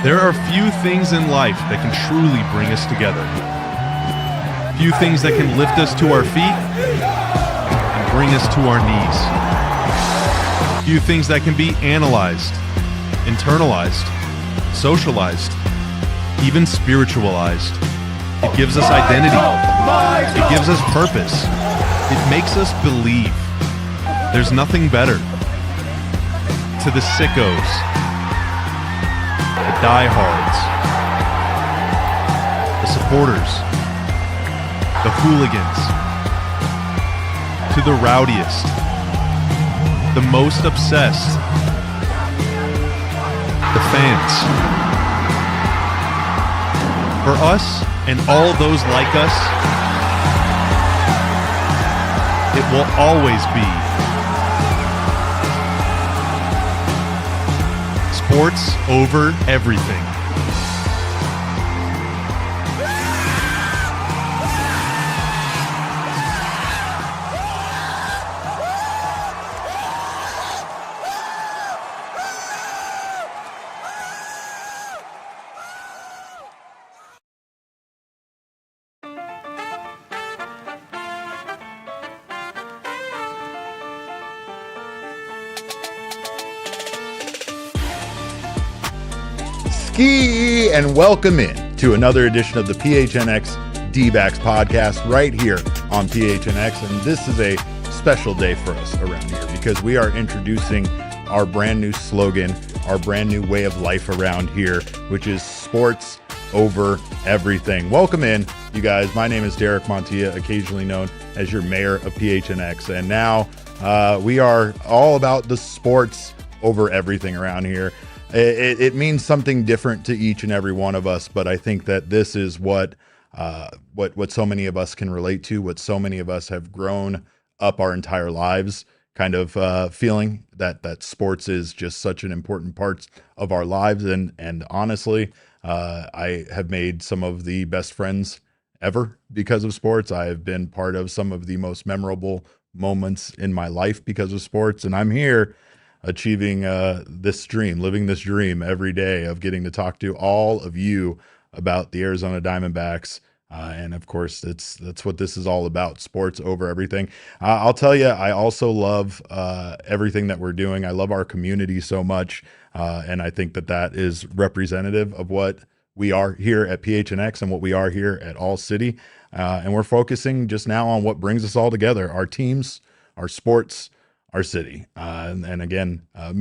There are few things in life that can truly bring us together. Few things that can lift us to our feet and bring us to our knees. Few things that can be analyzed, internalized, socialized, even spiritualized. It gives us identity. It gives us purpose. It makes us believe. There's nothing better. To the sickos, the diehards, the supporters, the hooligans, to the rowdiest, the most obsessed, the fans. For us and all those like us, it will always be sports over everything. Ski and welcome in to another edition of the PHNX D-backs podcast right here on PHNX. And this is a special day for us around here because we are introducing our brand new slogan, our brand new way of life around here, which is sports over everything. Welcome in, you guys. My name is Derek Montilla, occasionally known as your mayor of PHNX. And now we are all about the sports over everything around here. It means something different to each and every one of us, but I think that this is what so many of us can relate to, what so many of us have grown up our entire lives, kind of feeling that sports is just such an important part of our lives. And honestly, I have made some of the best friends ever because of sports. I have been part of some of the most memorable moments in my life because of sports, and I'm here achieving this dream, living this dream every day of getting to talk to all of you about the Arizona Diamondbacks. And of course, that's what this is all about, sports over everything. I'll tell you, I also love everything that we're doing. I love our community so much. And I think that is representative of what we are here at PHNX and what we are here at ALLCITY. And we're focusing just now on what brings us all together, our teams, our sports, our city. And again, I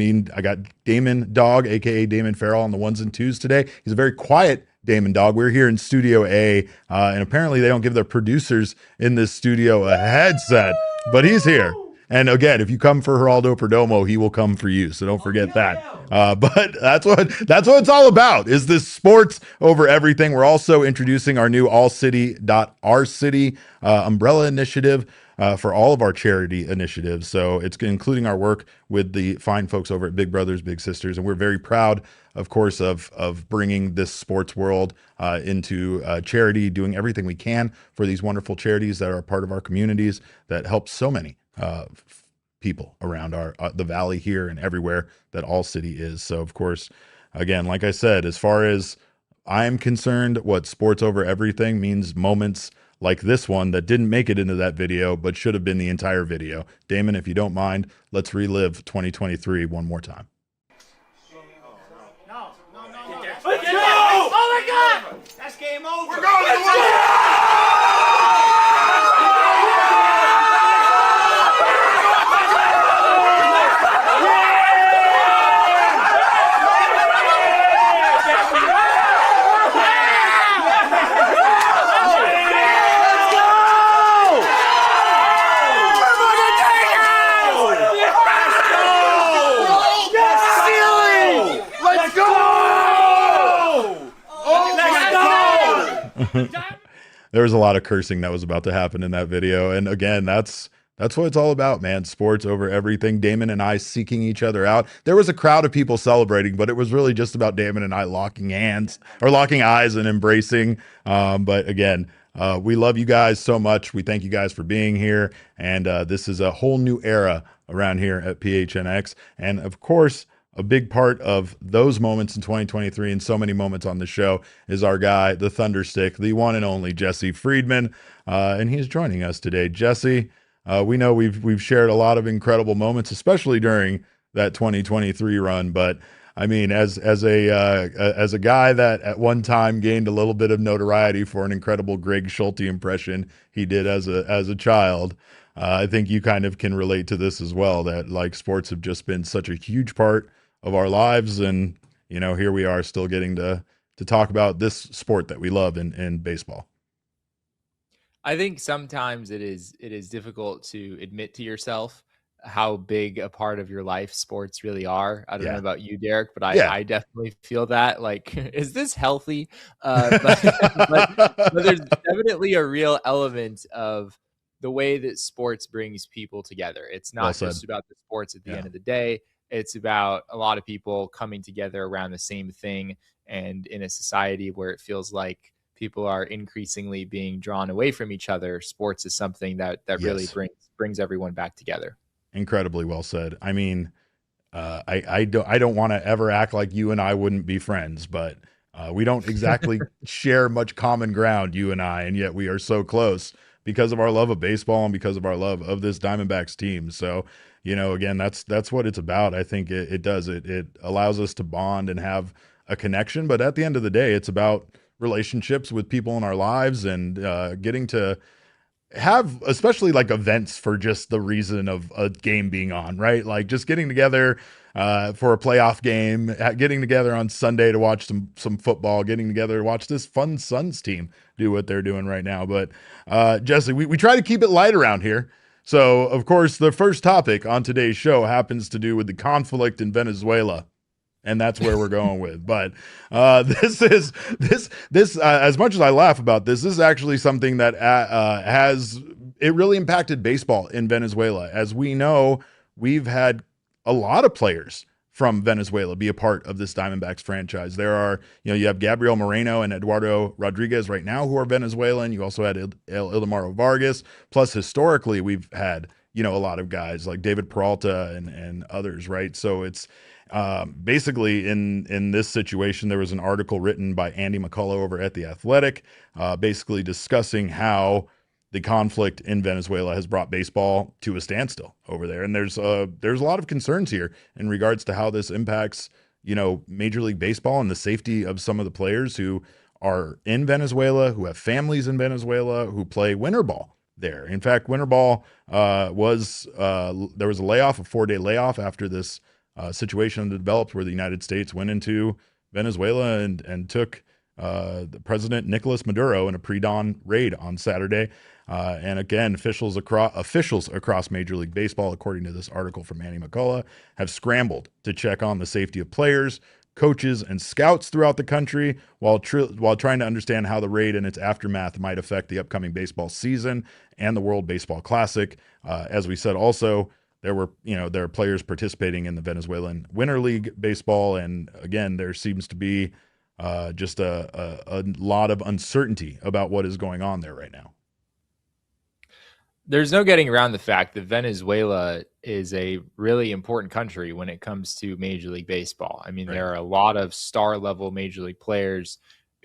got Damon Dog, aka Damon Fairall, on the ones and twos today. He's a very quiet Damon Dog. We're here in Studio A, and apparently they don't give their producers in this studio a headset, but he's here. And again, if you come for Geraldo Perdomo, he will come for you. So don't forget that. But that's what it's all about, is this sports over everything. We're also introducing our new ALLCITY.OurCity umbrella initiative for all of our charity initiatives. So it's including our work with the fine folks over at Big Brothers Big Sisters. And we're very proud, of course, of bringing this sports world into charity, doing everything we can for these wonderful charities that are a part of our communities that help so many people around the valley here and everywhere that ALLCITY is. So, of course, again, like I said, as far as I'm concerned, what sports over everything means moments like this one that didn't make it into that video, but should have been the entire video. Damon, if you don't mind, let's relive 2023 one more time. No. Let's go! Oh my God! That's game over. We're going to win! There was a lot of cursing that was about to happen in that video. And again, that's what it's all about, man. Sports over everything. Damon and I seeking each other out. There was a crowd of people celebrating, but it was really just about Damon and I locking eyes and embracing. But again, we love you guys so much. We thank you guys for being here. And this is a whole new era around here at PHNX. And of course, a big part of those moments in 2023 and so many moments on the show is our guy, the Thunderstick, the one and only Jesse Friedman. And he's joining us today. Jesse, we know we've shared a lot of incredible moments, especially during that 2023 run. But I mean, as a guy that at one time gained a little bit of notoriety for an incredible Greg Schulte impression he did as a child, I think you kind of can relate to this as well. That like sports have just been such a huge part of our lives, and here we are still getting to talk about this sport that we love in baseball. I think sometimes it is difficult to admit to yourself how big a part of your life sports really are. I don't know about you, Derek, but I definitely feel that. Like, is this healthy? But there's definitely a real element of the way that sports brings people together. It's not just about the sports at the end of the day. It's about a lot of people coming together around the same thing, and in a society where it feels like people are increasingly being drawn away from each other, sports is something that really brings everyone back together. Incredibly well said. I mean, I don't want to ever act like you and I wouldn't be friends, but we don't exactly share much common ground, you and I, and yet we are so close because of our love of baseball and because of our love of this Diamondbacks team. So, again, that's what it's about. I think it does. It allows us to bond and have a connection, but at the end of the day, it's about relationships with people in our lives and getting to have especially like events for just the reason of a game being on, right? Like just getting together for a playoff game, getting together on Sunday to watch some football, getting together to watch this fun Suns team do what they're doing right now. But Jesse, we try to keep it light around here. So of course, the first topic on today's show happens to do with the conflict in Venezuela. And that's where we're going with. But this as much as I laugh about this is actually something that it really impacted baseball in Venezuela. As we know, we've had a lot of players from Venezuela be a part of this Diamondbacks franchise. There are, you have Gabriel Moreno and Eduardo Rodriguez right now who are Venezuelan. You also had Ildemaro Vargas. Plus, historically, we've had, a lot of guys like David Peralta and others, right? So it's basically in this situation, there was an article written by Andy McCullough over at The Athletic, basically discussing how the conflict in Venezuela has brought baseball to a standstill over there. And there's a lot of concerns here in regards to how this impacts, Major League Baseball and the safety of some of the players who are in Venezuela, who have families in Venezuela, who play winter ball there. In fact, winter ball there was a layoff, a 4-day layoff after this situation developed where the United States went into Venezuela and took the President Nicolas Maduro in a pre-dawn raid on Saturday. And again, officials across Major League Baseball, according to this article from Andy McCullough, have scrambled to check on the safety of players, coaches, and scouts throughout the country while trying to understand how the raid and its aftermath might affect the upcoming baseball season and the World Baseball Classic. As we said, also, there are players participating in the Venezuelan Winter League Baseball. And again, there seems to be just a lot of uncertainty about what is going on there right now. There's no getting around the fact that Venezuela is a really important country when it comes to Major League Baseball. I mean, There are a lot of star level Major League players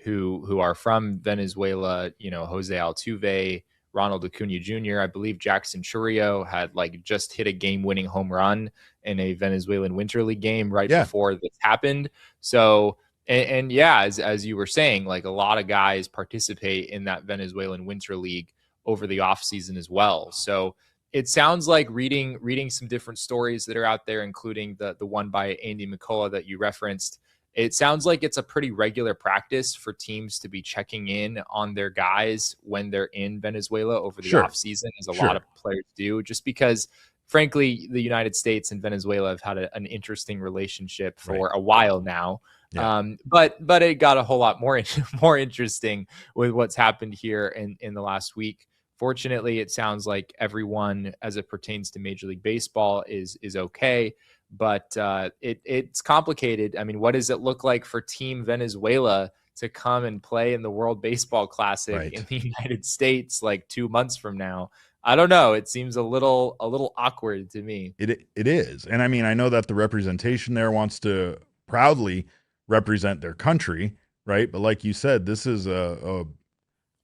who are from Venezuela, Jose Altuve, Ronald Acuna Jr. I believe Jackson Chourio had just hit a game-winning home run in a Venezuelan Winter League game before this happened. So, as you were saying, a lot of guys participate in that Venezuelan Winter League over the offseason as well. So it sounds like reading some different stories that are out there, including the one by Andy McCullough that you referenced. It sounds like it's a pretty regular practice for teams to be checking in on their guys when they're in Venezuela over the offseason, as a lot of players do, just because, frankly, the United States and Venezuela have had an interesting relationship for a while now. Yeah. But it got a whole lot more interesting with what's happened here in the last week. Fortunately, it sounds like everyone, as it pertains to Major League Baseball, is okay. But it's complicated. I mean, what does it look like for Team Venezuela to come and play in the World Baseball Classic in the United States 2 months from now? I don't know. It seems a little awkward to me. It is. And I mean, I know that the representation there wants to proudly represent their country, right? But like you said, this is a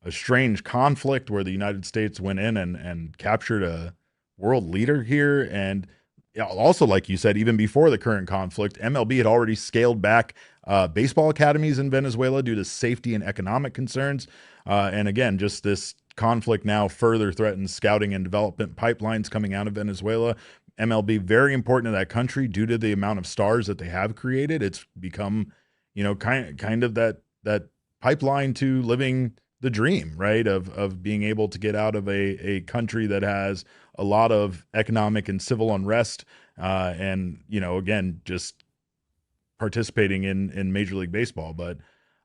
strange conflict where the United States went in and captured a world leader here. And also, like you said, even before the current conflict, MLB had already scaled back baseball academies in Venezuela due to safety and economic concerns. And again, just this conflict now further threatens scouting and development pipelines coming out of Venezuela. MLB very important to that country due to the amount of stars that they have created. It's become, kind of that pipeline to living the dream, right? Of being able to get out of a country that has a lot of economic and civil unrest, and again, just participating in Major League Baseball. But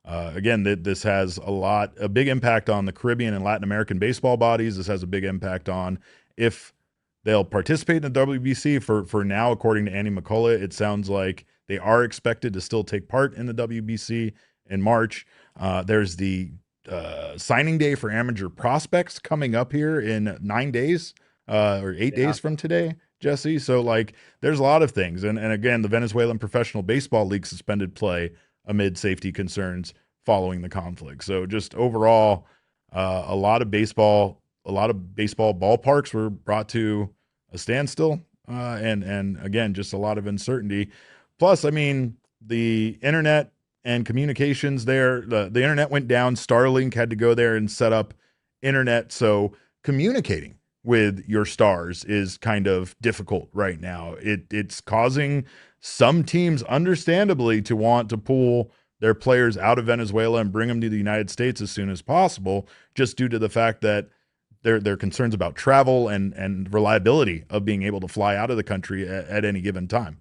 again, this has a big impact on the Caribbean and Latin American baseball bodies. This has a big impact on if they'll participate in the WBC. For now, according to Andy McCullough, it sounds like they are expected to still take part in the WBC in March. There's the signing day for amateur prospects coming up here in 9 days or 8 days from today, Jesse. So there's a lot of things. And again, the Venezuelan Professional Baseball League suspended play amid safety concerns following the conflict. So just overall, a lot of baseball ballparks were brought to a standstill. And again, just a lot of uncertainty. Plus, I mean, the internet and communications there, the internet went down. Starlink had to go there and set up internet. So communicating with your stars is kind of difficult right now. It's causing some teams, understandably, to want to pull their players out of Venezuela and bring them to the United States as soon as possible, just due to the fact that there are concerns about travel and reliability of being able to fly out of the country at any given time.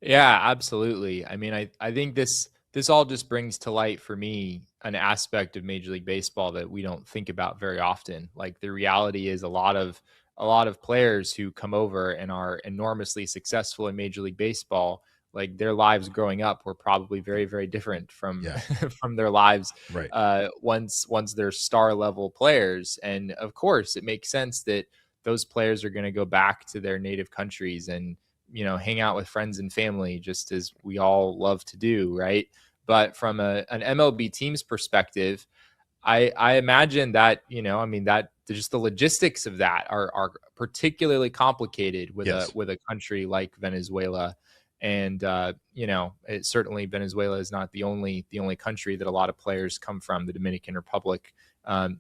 Yeah, absolutely. I mean, I think this all just brings to light for me an aspect of Major League Baseball that we don't think about very often. Like, the reality is a lot of players who come over and are enormously successful in Major League Baseball, like, their lives growing up were probably very, very different from from their lives once they're star level players. And of course, it makes sense that those players are going to go back to their native countries and hang out with friends and family, just as we all love to do, right? But from an MLB team's perspective, I imagine that, that just the logistics of that are particularly complicated with a country like Venezuela. And, it certainly, Venezuela is not the only country that a lot of players come from. The Dominican Republic,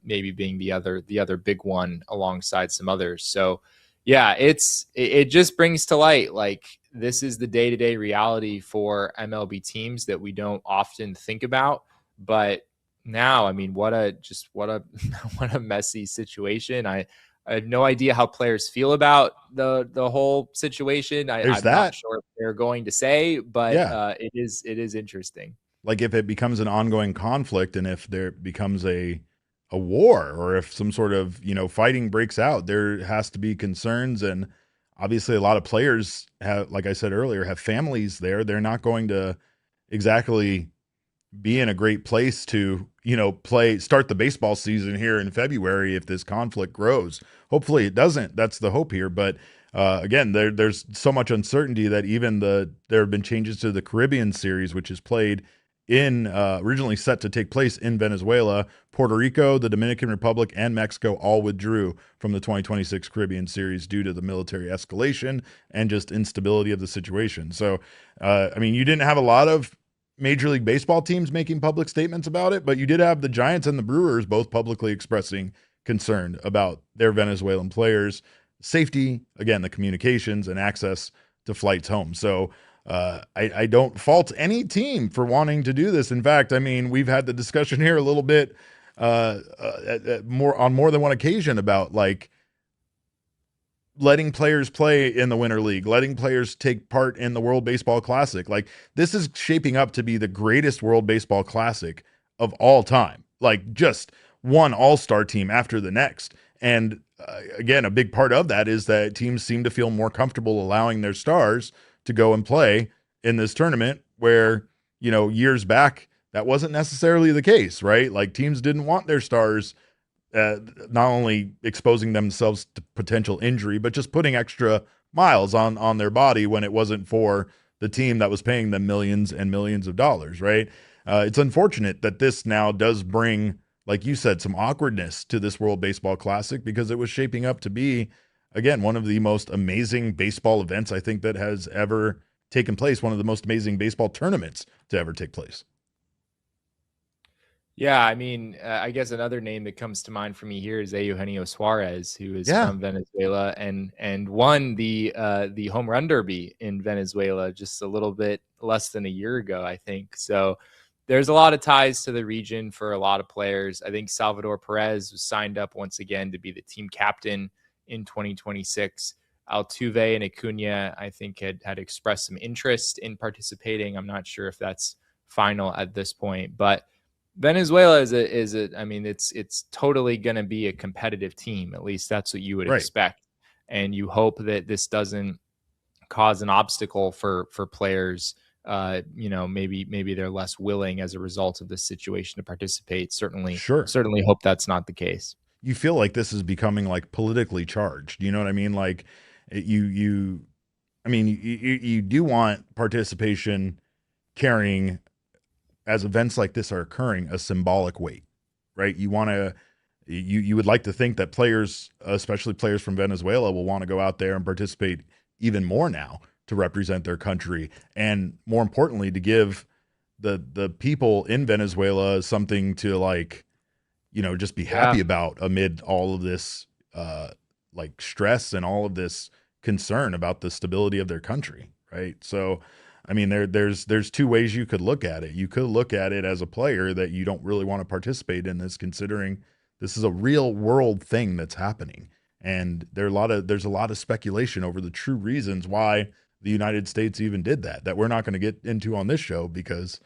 maybe being the other big one alongside some others. So, yeah, it just brings to light, like, this is the day-to-day reality for MLB teams that we don't often think about. But now, I mean, what a messy situation. I have no idea how players feel about the whole situation. I'm not sure if they're going to say, but it is interesting. Like, if it becomes an ongoing conflict and if there becomes a war, or if some sort of fighting breaks out, there has to be concerns. And obviously a lot of players have, like I said earlier, have families there. They're not going to exactly be in a great place to start the baseball season here in February if this conflict grows. Hopefully it doesn't. That's the hope here. But again, there's so much uncertainty that even there have been changes to the Caribbean series, which is played originally set to take place in Venezuela. Puerto Rico, the Dominican Republic, and Mexico all withdrew from the 2026 Caribbean Series due to the military escalation and just instability of the situation. So, I mean, you didn't have a lot of Major League Baseball teams making public statements about it, but you did have the Giants and the Brewers both publicly expressing concern about their Venezuelan players' safety, again, the communications and access to flights home. So, I don't fault any team for wanting to do this. In fact, I mean, we've had the discussion here a little bit on more than one occasion about letting players play in the Winter League, letting players take part in the World Baseball Classic. Like, this is shaping up to be the greatest World Baseball Classic of all time. Like, just one all-star team after the next. And again, a big part of that is that teams seem to feel more comfortable allowing their stars to go and play in this tournament, where, years back, that wasn't necessarily the case, right? Like, teams didn't want their stars not only exposing themselves to potential injury, but just putting extra miles on their body when it wasn't for the team that was paying them millions and millions of dollars, right? It's unfortunate that this now does bring, like you said, some awkwardness to this World Baseball Classic, because it was shaping up to be, again, one of the most amazing baseball events I think that has ever taken place, one of the most amazing baseball tournaments to ever take place. Yeah, I mean, I guess another name that comes to mind for me here is Eugenio Suarez, who is from Venezuela and won the home run derby in Venezuela just a little bit less than a year ago, I think. So there's a lot of ties to the region for a lot of players. I think Salvador Perez was signed up once again to be the team captain in 2026. Altuve and Acuna, I think, had expressed some interest in participating. I'm not sure if that's final at this point, but Venezuela I mean, it's totally going to be a competitive team. At least that's what you would expect. And you hope that this doesn't cause an obstacle for players. Maybe they're less willing as a result of this situation to participate. Certainly hope that's not the case. You feel like this is becoming like politically charged. You know what I mean? Like you do want participation carrying, as events like this are occurring, a symbolic weight, right? You would like to think that players, especially players from Venezuela, will want to go out there and participate even more now to represent their country, and more importantly, to give the people in Venezuela something to, like, just be happy about amid all of this like stress and all of this concern about the stability of their country, right? So I mean, there's two ways you could look at it. You could look at it as a player that you don't really want to participate in this, considering this is a real world thing that's happening. And there's a lot of speculation over the true reasons why the United States even did that we're not going to get into on this show, because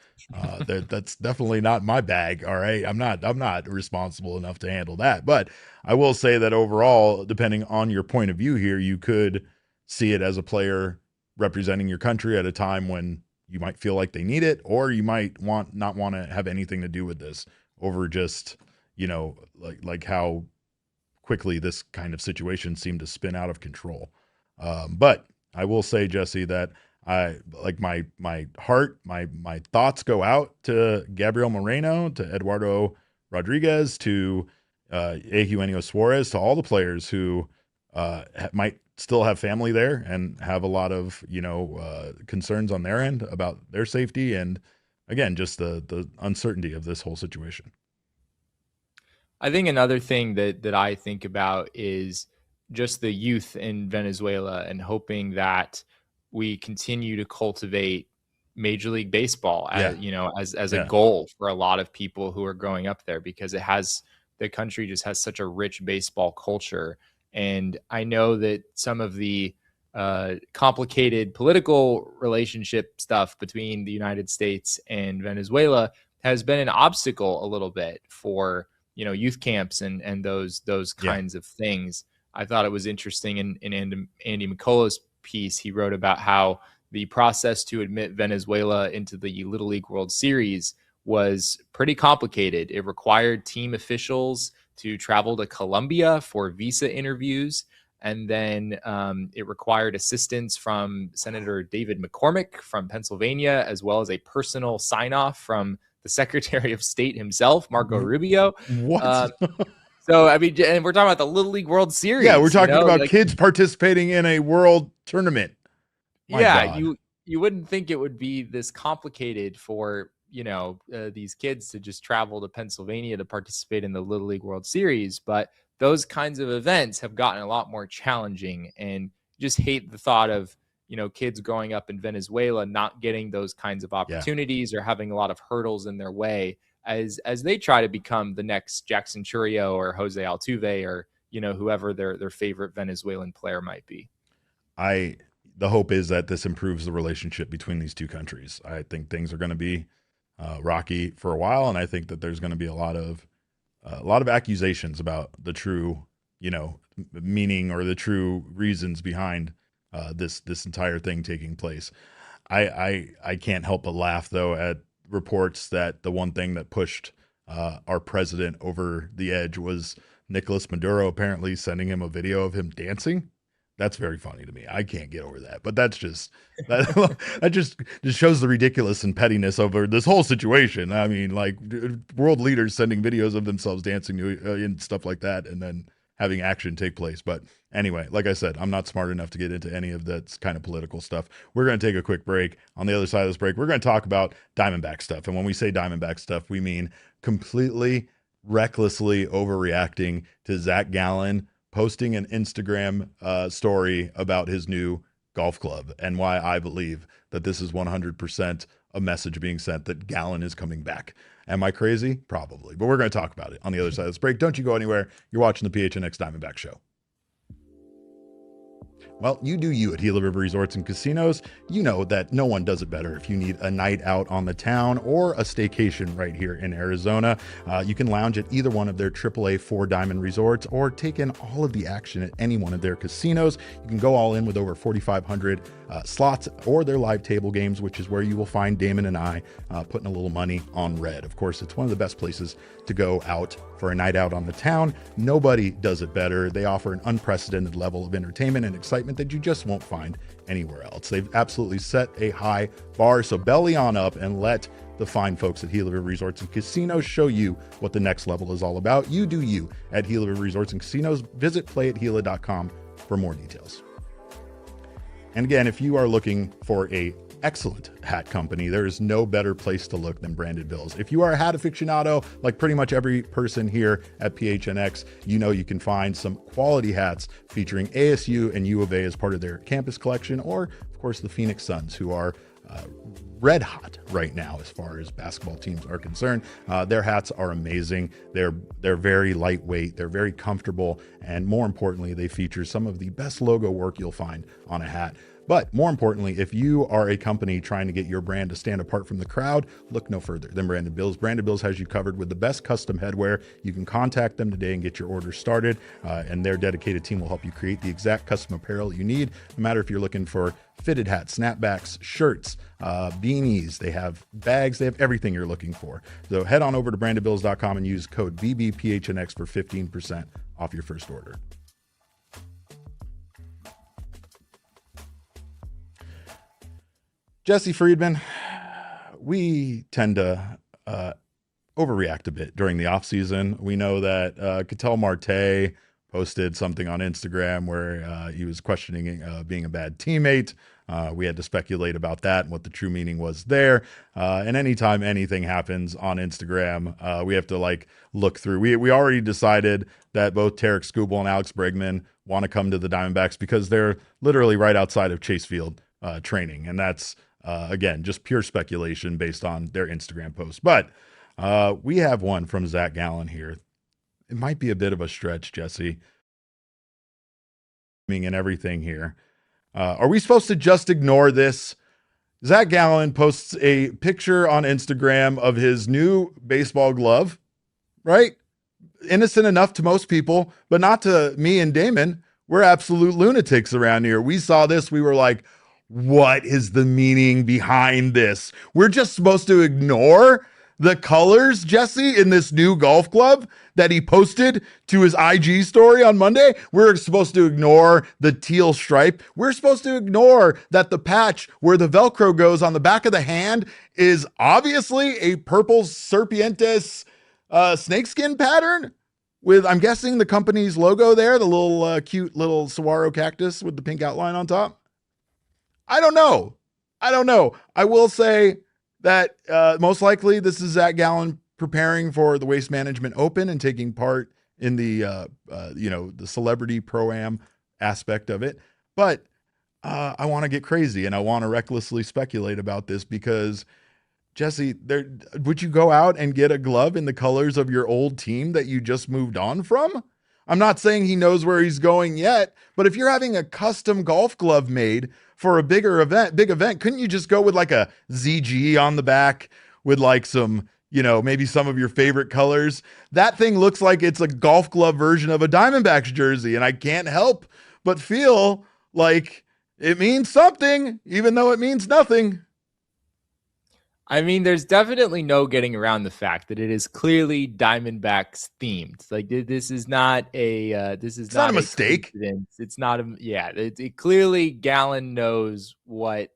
that's definitely not my bag. All right. I'm not responsible enough to handle that. But I will say that overall, depending on your point of view here, you could see it as a player representing your country at a time when you might feel like they need it, or you might not want to have anything to do with this, over just, like how quickly this kind of situation seemed to spin out of control. But I will say, Jesse, that I like my heart, my thoughts go out to Gabriel Moreno, to Eduardo Rodriguez, to Eugenio Suarez, to all the players who might still have family there and have a lot of concerns on their end about their safety, and again, just the uncertainty of this whole situation. I think another thing that I think about is just the youth in Venezuela, and hoping that we continue to cultivate Major League Baseball as a goal for a lot of people who are growing up there, because the country just has such a rich baseball culture. And I know that some of the complicated political relationship stuff between the United States and Venezuela has been an obstacle a little bit for, youth camps and those kinds of things. I thought it was interesting in Andy McCullough's piece. He wrote about how the process to admit Venezuela into the Little League World Series was pretty complicated. It required team officials to travel to Colombia for visa interviews. And then it required assistance from Senator David McCormick from Pennsylvania, as well as a personal sign-off from the Secretary of State himself, Marco Rubio. What? So, I mean, and we're talking about the Little League World Series. Yeah, we're talking about kids participating in a world tournament. My God. You wouldn't think it would be this complicated for these kids to just travel to Pennsylvania to participate in the Little League World Series, but those kinds of events have gotten a lot more challenging, and just hate the thought of kids growing up in Venezuela not getting those kinds of opportunities, or having a lot of hurdles in their way as they try to become the next Jackson Churio or Jose Altuve, or whoever their favorite Venezuelan player might be. The hope is that this improves the relationship between these two countries. I think things are going to be rocky for a while, and I think that there's going to be a lot of accusations about the true, meaning or the true reasons behind this entire thing taking place. I can't help but laugh though at reports that the one thing that pushed our president over the edge was Nicolas Maduro apparently sending him a video of him dancing. That's very funny to me. I can't get over that. But that's just that just shows the ridiculous and pettiness over this whole situation. I mean, like world leaders sending videos of themselves dancing and stuff like that, and then having action take place. But anyway, like I said, I'm not smart enough to get into any of that kind of political stuff. We're going to take a quick break. On the other side of this break, we're going to talk about Diamondback stuff. And when we say Diamondback stuff, we mean completely recklessly overreacting to Zack Gallen posting an Instagram story about his new golf club, and why I believe that this is 100% a message being sent that Gallen is coming back. Am I crazy? Probably. But we're going to talk about it on the other side of this break. Don't you go anywhere. You're watching the PHNX Diamondback Show. Well, you do you at Gila River Resorts and Casinos. You know that no one does it better if you need a night out on the town or a staycation right here in Arizona. You can lounge at either one of their AAA 4-diamond resorts or take in all of the action at any one of their casinos. You can go all in with over 4,500 slots or their live table games, which is where you will find Damon and I putting a little money on red. Of course, it's one of the best places to go out for a night out on the town. Nobody does it better. They offer an unprecedented level of entertainment and excitement that you just won't find anywhere else. They've absolutely set a high bar, so belly on up and let the fine folks at Gila River Resorts and Casinos show you what the next level is all about. You do you at Gila River Resorts and Casinos. Visit playathila.com for more details. And again, if you are looking for a excellent hat company, there is no better place to look than Branded Bills. If you are a hat aficionado, like pretty much every person here at PHNX, you know you can find some quality hats featuring ASU and U of A as part of their campus collection, or of course the Phoenix Suns, who are red hot right now as far as basketball teams are concerned. Their hats are amazing. They're very lightweight. They're very comfortable. And more importantly, they feature some of the best logo work you'll find on a hat. But more importantly, if you are a company trying to get your brand to stand apart from the crowd, look no further than Branded Bills. Branded Bills has you covered with the best custom headwear. You can contact them today and get your order started, and their dedicated team will help you create the exact custom apparel you need, no matter if you're looking for fitted hats, snapbacks, shirts, beanies. They have bags. They have everything you're looking for. So head on over to brandedbills.com and use code BBPHNX for 15% off your first order. Jesse Friedman, we tend to overreact a bit during the offseason. We know that Ketel Marte posted something on Instagram where he was questioning being a bad teammate. We had to speculate about that and what the true meaning was there. And anytime anything happens on Instagram, we have to look through. We already decided that both Tarek Skubal and Alex Bregman want to come to the Diamondbacks because they're literally right outside of Chase Field training. And that's, again, just pure speculation based on their Instagram posts. But we have one from Zack Gallen here. It might be a bit of a stretch, Jesse, and everything here. Are we supposed to just ignore this? Zack Gallen posts a picture on Instagram of his new baseball glove, right? Innocent enough to most people, but not to me and Damon. We're absolute lunatics around here. We saw this. We were like, what is the meaning behind this? We're just supposed to ignore the colors, Jesse, in this new golf club that he posted to his IG story on Monday. We're supposed to ignore the teal stripe. We're supposed to ignore that the patch where the Velcro goes on the back of the hand is obviously a purple serpientes snakeskin pattern with, I'm guessing, the company's logo there, the little cute little saguaro cactus with the pink outline on top. I don't know. I will say that most likely this is Zack Gallen preparing for the Waste Management Open and taking part in the the celebrity pro-am aspect of it. But I want to get crazy and I want to recklessly speculate about this because, Jesse, would you go out and get a glove in the colors of your old team that you just moved on from? I'm not saying he knows where he's going yet, but if you're having a custom golf glove made for a big event, couldn't you just go with like a ZG on the back with like some, maybe some of your favorite colors? That thing looks like it's a golf glove version of a Diamondbacks jersey, and I can't help but feel like it means something, even though it means nothing. I mean, there's definitely no getting around the fact that it is clearly Diamondbacks themed. Like this is not a It's not a mistake. coincidence. It's not a It clearly Gallen knows what,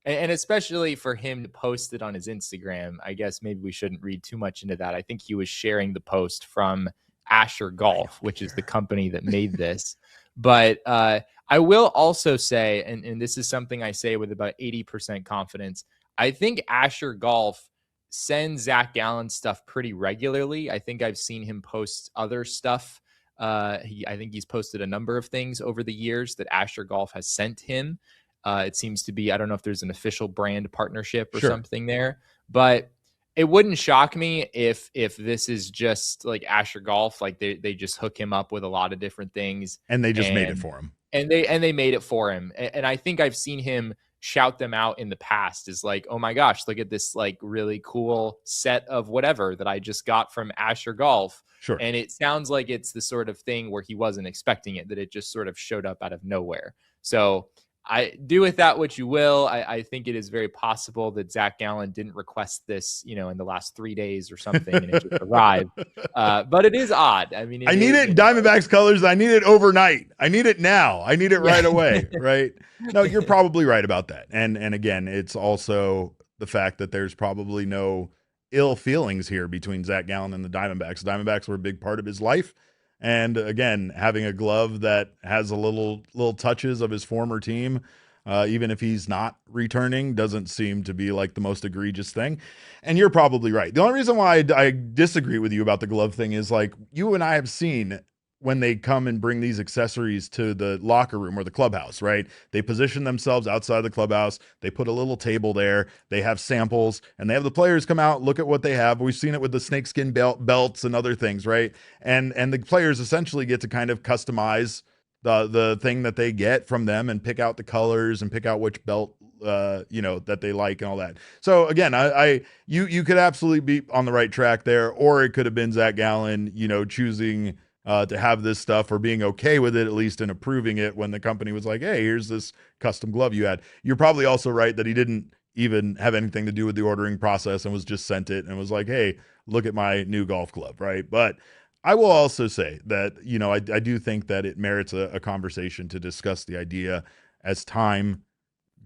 and especially for him to post it on his Instagram. I guess maybe we shouldn't read too much into that. I think he was sharing the post from Asher Golf, which is the company that made this. But I will also say, and this is something I say with about 80% confidence, I think Asher Golf sends Zack Gallen stuff pretty regularly. I think I've seen him post other stuff. I think he's posted a number of things over the years that Asher Golf has sent him. It seems to be, I don't know if there's an official brand partnership or something there, but it wouldn't shock me if this is just like Asher Golf, like they just hook him up with a lot of different things, and they just made it for him. And they made it for him. And I think I've seen him shout them out in the past, is like, oh my gosh, look at this like really cool set of whatever that I just got from Asher Golf. Sure. And it sounds like it's the sort of thing where he wasn't expecting it, that it just sort of showed up out of nowhere. So I do with that what you will. I think it is very possible that Zack Gallen didn't request this, in the last 3 days or something, and it just arrived. But it is odd. I mean, I need it in Diamondbacks colors. I need it overnight. I need it now. I need it right away. Right? No, you're probably right about that. And again, it's also the fact that there's probably no ill feelings here between Zack Gallen and the Diamondbacks. The Diamondbacks were a big part of his life. And again, having a glove that has a little touches of his former team, even if he's not returning, doesn't seem to be like the most egregious thing. And you're probably right. The only reason why I disagree with you about the glove thing is, like, you and I have seen when they come and bring these accessories to the locker room or the clubhouse, right? They position themselves outside the clubhouse. They put a little table there. They have samples, and they have the players come out, look at what they have. We've seen it with the snakeskin belts and other things, right? And the players essentially get to kind of customize the thing that they get from them and pick out the colors and pick out which belt that they like and all that. So again, you could absolutely be on the right track there, or it could have been Zack Gallen, choosing to have this stuff, or being okay with it, at least, and approving it when the company was like, hey, here's this custom glove you had. You're probably also right that he didn't even have anything to do with the ordering process and was just sent it and was like, hey, look at my new golf glove, right? But I will also say that, I do think that it merits a conversation to discuss the idea as time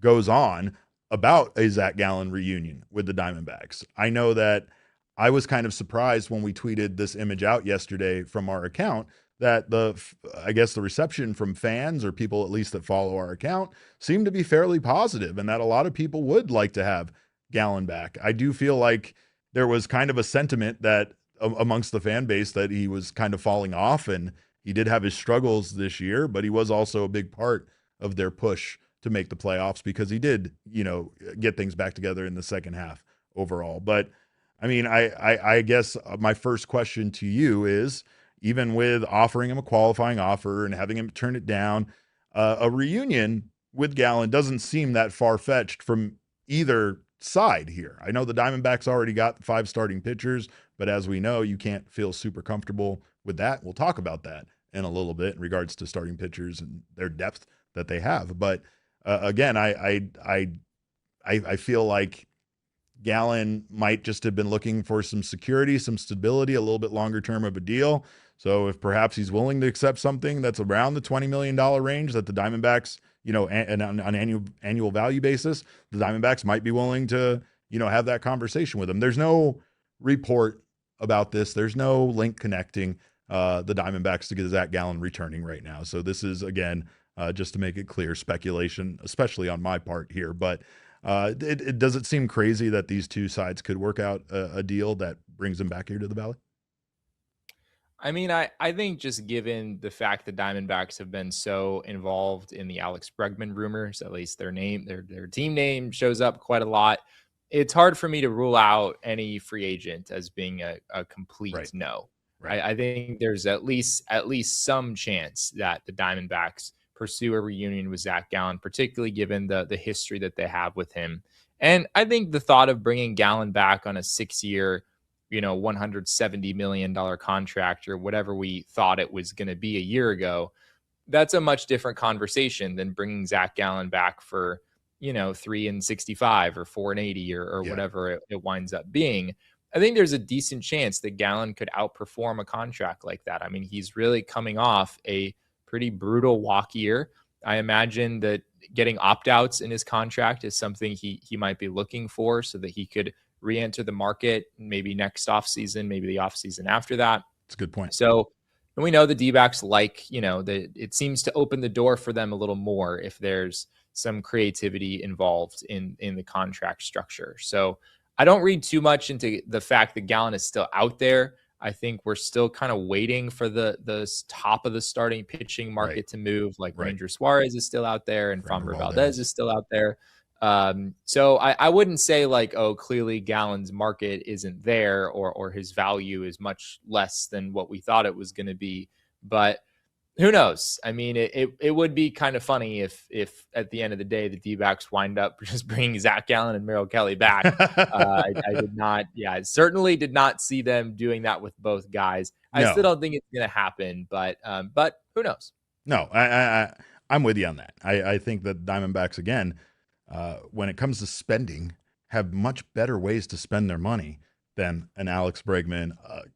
goes on about a Zack Gallen reunion with the Diamondbacks. I know that I was kind of surprised when we tweeted this image out yesterday from our account that I guess the reception from fans, or people at least that follow our account, seemed to be fairly positive, and that a lot of people would like to have Gallen back. I do feel like there was kind of a sentiment that amongst the fan base that he was kind of falling off, and he did have his struggles this year, but he was also a big part of their push to make the playoffs, because he did, get things back together in the second half overall. But I mean, I guess my first question to you is, even with offering him a qualifying offer and having him turn it down, a reunion with Gallen doesn't seem that far-fetched from either side here. I know the Diamondbacks already got 5 starting pitchers, but as we know, you can't feel super comfortable with that. We'll talk about that in a little bit in regards to starting pitchers and their depth that they have. But again, I feel like Gallen might just have been looking for some security, some stability, a little bit longer term of a deal. So if perhaps he's willing to accept something that's around the $20 million range that the Diamondbacks, and on an annual value basis, the Diamondbacks might be willing to, have that conversation with him. There's no report about this. There's no link connecting the Diamondbacks to get Zack Gallen returning right now. So this is, again, just to make it clear, speculation, especially on my part here. But does it seem crazy that these two sides could work out a deal that brings them back here to the Valley? I mean, I think just given the fact that Diamondbacks have been so involved in the Alex Bregman rumors, at least their team name shows up quite a lot. It's hard for me to rule out any free agent as being a complete no. Right. I think there's at least some chance that the Diamondbacks pursue a reunion with Zack Gallen, particularly given the history that they have with him. And I think the thought of bringing Gallen back on a 6-year, $170 million contract, or whatever we thought it was going to be a year ago, that's a much different conversation than bringing Zack Gallen back for, 3-65 or 4-80 or Yeah. whatever it winds up being. I think there's a decent chance that Gallen could outperform a contract like that. I mean, he's really coming off a pretty brutal walk year. I imagine that getting opt-outs in his contract is something he might be looking for so that he could re-enter the market maybe next offseason, maybe the offseason after that. That's a good point. So, and we know the D-backs it seems to open the door for them a little more if there's some creativity involved in the contract structure. So I don't read too much into the fact that Gallen is still out there. I think we're still kind of waiting for the top of the starting pitching market to move. Like Ranger Suarez is still out there and Framber Valdez is still out there. So I wouldn't say like, oh, clearly Gallen's market isn't there or his value is much less than what we thought it was going to be. But who knows? I mean, it would be kind of funny if at the end of the day, the D-backs wind up just bringing Zack Gallen and Merrill Kelly back. I did not. Yeah, I certainly did not see them doing that with both guys. I still don't think it's going to happen, but who knows? No, I'm with you on that. I think that Diamondbacks, again, when it comes to spending, have much better ways to spend their money than an Alex Bregman,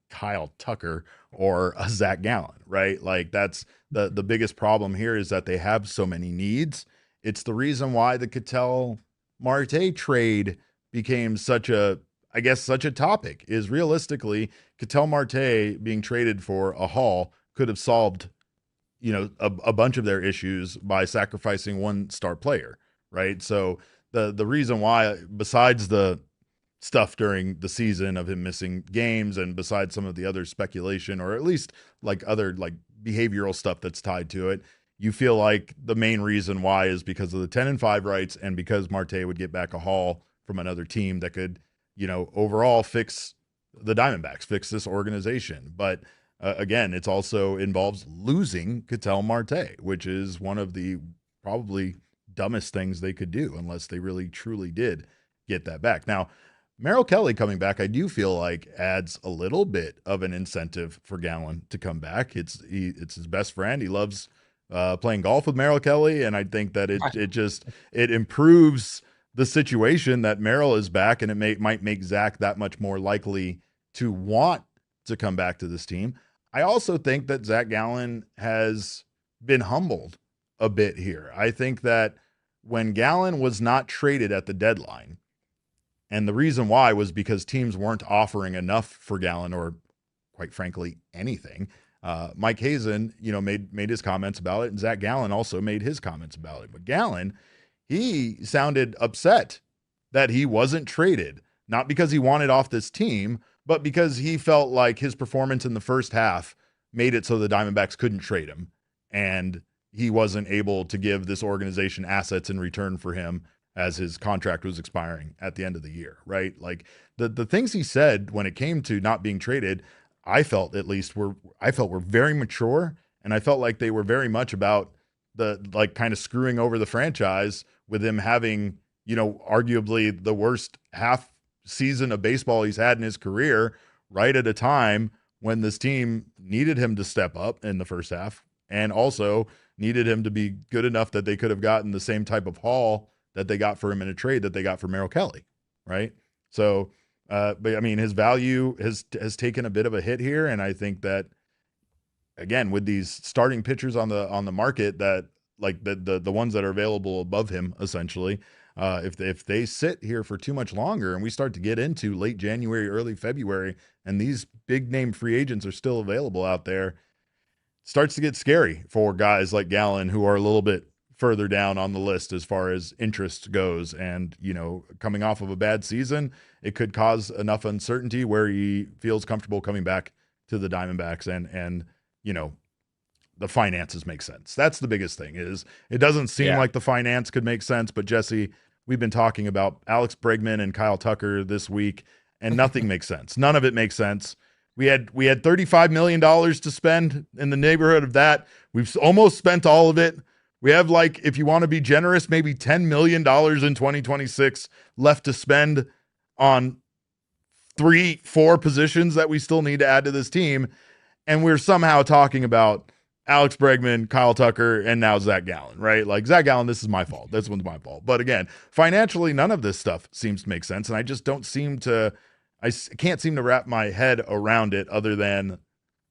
Kyle Tucker, or a Zack Gallen, right? Like that's the biggest problem here is that they have so many needs. It's the reason why the Ketel Marte trade became such a topic is realistically Ketel Marte being traded for a haul could have solved, a bunch of their issues by sacrificing one star player, right? So the reason why, besides the stuff during the season of him missing games and besides some of the other speculation or at least like other like behavioral stuff that's tied to it, you feel like the main reason why is because of the 10-5 rights and because Marte would get back a haul from another team that could, overall fix the Diamondbacks, fix this organization. But again, it's also involves losing Ketel Marte, which is one of the probably dumbest things they could do unless they really truly did get that back. Now, Merrill Kelly coming back, I do feel like adds a little bit of an incentive for Gallen to come back. It's his best friend. He loves playing golf with Merrill Kelly, and I think that it improves the situation that Merrill is back, and it might make Zack that much more likely to want to come back to this team. I also think that Zack Gallen has been humbled a bit here. I think that when Gallen was not traded at the deadline, and the reason why was because teams weren't offering enough for Gallen or, quite frankly, anything. Mike Hazen, made his comments about it, and Zack Gallen also made his comments about it. But Gallen, he sounded upset that he wasn't traded, not because he wanted off this team, but because he felt like his performance in the first half made it so the Diamondbacks couldn't trade him, and he wasn't able to give this organization assets in return for him as his contract was expiring at the end of the year, right? Like the things he said when it came to not being traded, I felt were very mature, and I felt like they were very much about the like kind of screwing over the franchise with him having, arguably the worst half season of baseball he's had in his career, right at a time when this team needed him to step up in the first half and also needed him to be good enough that they could have gotten the same type of haul that they got for him in a trade that they got for Merrill Kelly, right? So, but I mean, his value has taken a bit of a hit here, and I think that again with these starting pitchers on the market that like the ones that are available above him, essentially, if they sit here for too much longer and we start to get into late January, early February, and these big name free agents are still available out there, it starts to get scary for guys like Gallen who are a little bit further down on the list as far as interest goes. And, coming off of a bad season, it could cause enough uncertainty where he feels comfortable coming back to the Diamondbacks and the finances make sense. That's the biggest thing is it doesn't seem like the finance could make sense, but Jesse, we've been talking about Alex Bregman and Kyle Tucker this week and nothing makes sense. None of it makes sense. We had $35 million to spend in the neighborhood of that. We've almost spent all of it. We have, like, if you want to be generous, maybe $10 million in 2026 left to spend on 3-4 positions that we still need to add to this team. And we're somehow talking about Alex Bregman, Kyle Tucker, and now Zack Gallen, right? Like Zack Gallen, this is my fault. This one's my fault. But again, financially, none of this stuff seems to make sense. And I just don't seem to, can't seem to wrap my head around it other than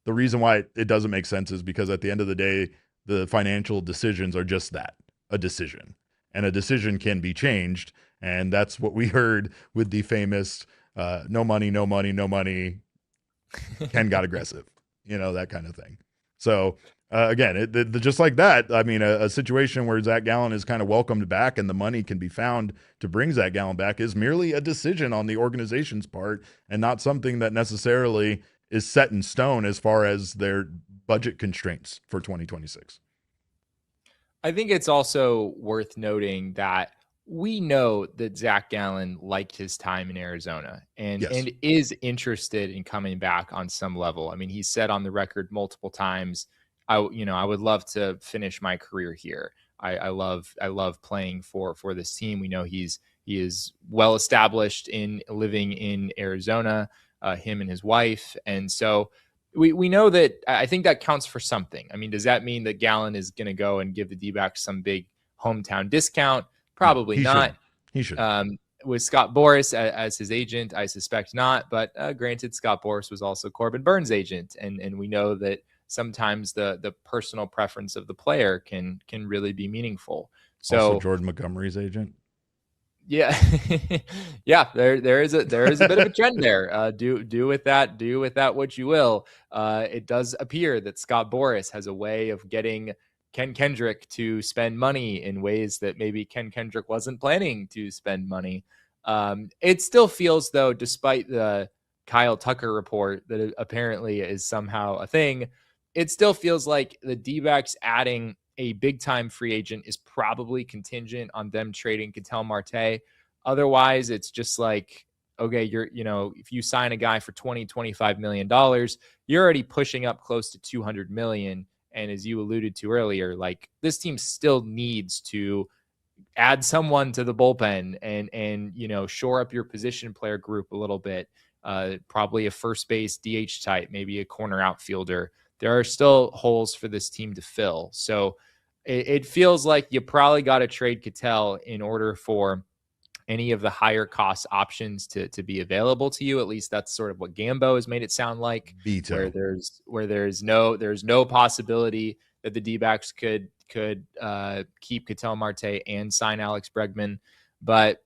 the reason why it doesn't make sense is because at the end of the day, the financial decisions are just that, a decision. And a decision can be changed. And that's what we heard with the famous no money, no money, no money. Ken got aggressive, that kind of thing. So again, just like that, I mean, a situation where Zack Gallen is kind of welcomed back and the money can be found to bring Zack Gallen back is merely a decision on the organization's part and not something that necessarily is set in stone as far as their budget constraints for 2026. I think it's also worth noting that we know that Zack Gallen liked his time in Arizona and is interested in coming back on some level. I mean, he said on the record multiple times, I would love to finish my career here. I love playing for this team. We know he is well established in living in Arizona, him and his wife. And so we know that. I think that counts for something. I mean, does that mean that Gallen is going to go and give the D-backs some big hometown discount? Probably not. He should. With Scott Boras as his agent, I suspect not. But granted, Scott Boras was also Corbin Burns' agent, and we know that sometimes the personal preference of the player can really be meaningful. So also Jordan Montgomery's agent. Yeah, yeah. There is a bit of a trend there. Do with that what you will. It does appear that Scott Boras has a way of getting Ken Kendrick to spend money in ways that maybe Ken Kendrick wasn't planning to spend money. It still feels, though, despite the Kyle Tucker report that apparently is somehow a thing, it still feels like the D-backs adding a big-time free agent is probably contingent on them trading Ketel Marte. Otherwise, it's just like, okay, if you sign a guy for $20-25 million, you're already pushing up close to $200 million. And as you alluded to earlier, like this team still needs to add someone to the bullpen and shore up your position player group a little bit. Probably a first base DH type, maybe a corner outfielder. There are still holes for this team to fill. So it feels like you probably got to trade Ketel in order for any of the higher cost options to be available to you. At least that's sort of what Gambo has made it sound like. Veto. Where there's no possibility that the D-backs could keep Ketel Marte and sign Alex Bregman. But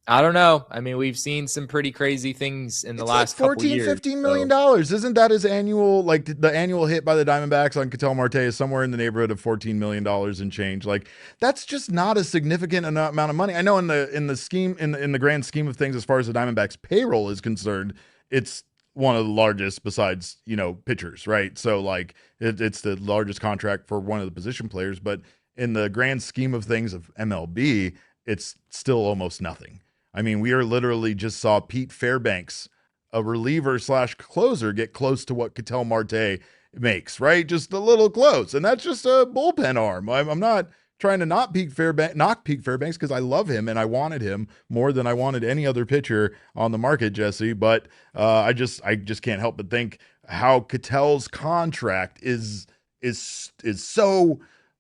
I don't know. I mean, we've seen some pretty crazy things in the last couple years. $14-15 million. Isn't that his annual, like the annual hit by the Diamondbacks on Ketel Marte is somewhere in the neighborhood of $14 million and change. Like that's just not a significant amount of money. I know in the grand scheme of things, as far as the Diamondbacks payroll is concerned, it's one of the largest besides, pitchers, right? So like it's the largest contract for one of the position players, but in the grand scheme of things of MLB, it's still almost nothing. I mean, we literally just saw Pete Fairbanks, a reliever / closer, get close to what Ketel Marte makes, right? Just a little close. And that's just a bullpen arm. I'm not trying to knock Pete Fairbanks because I love him and I wanted him more than I wanted any other pitcher on the market, Jesse. But I just can't help but think how Ketel's contract is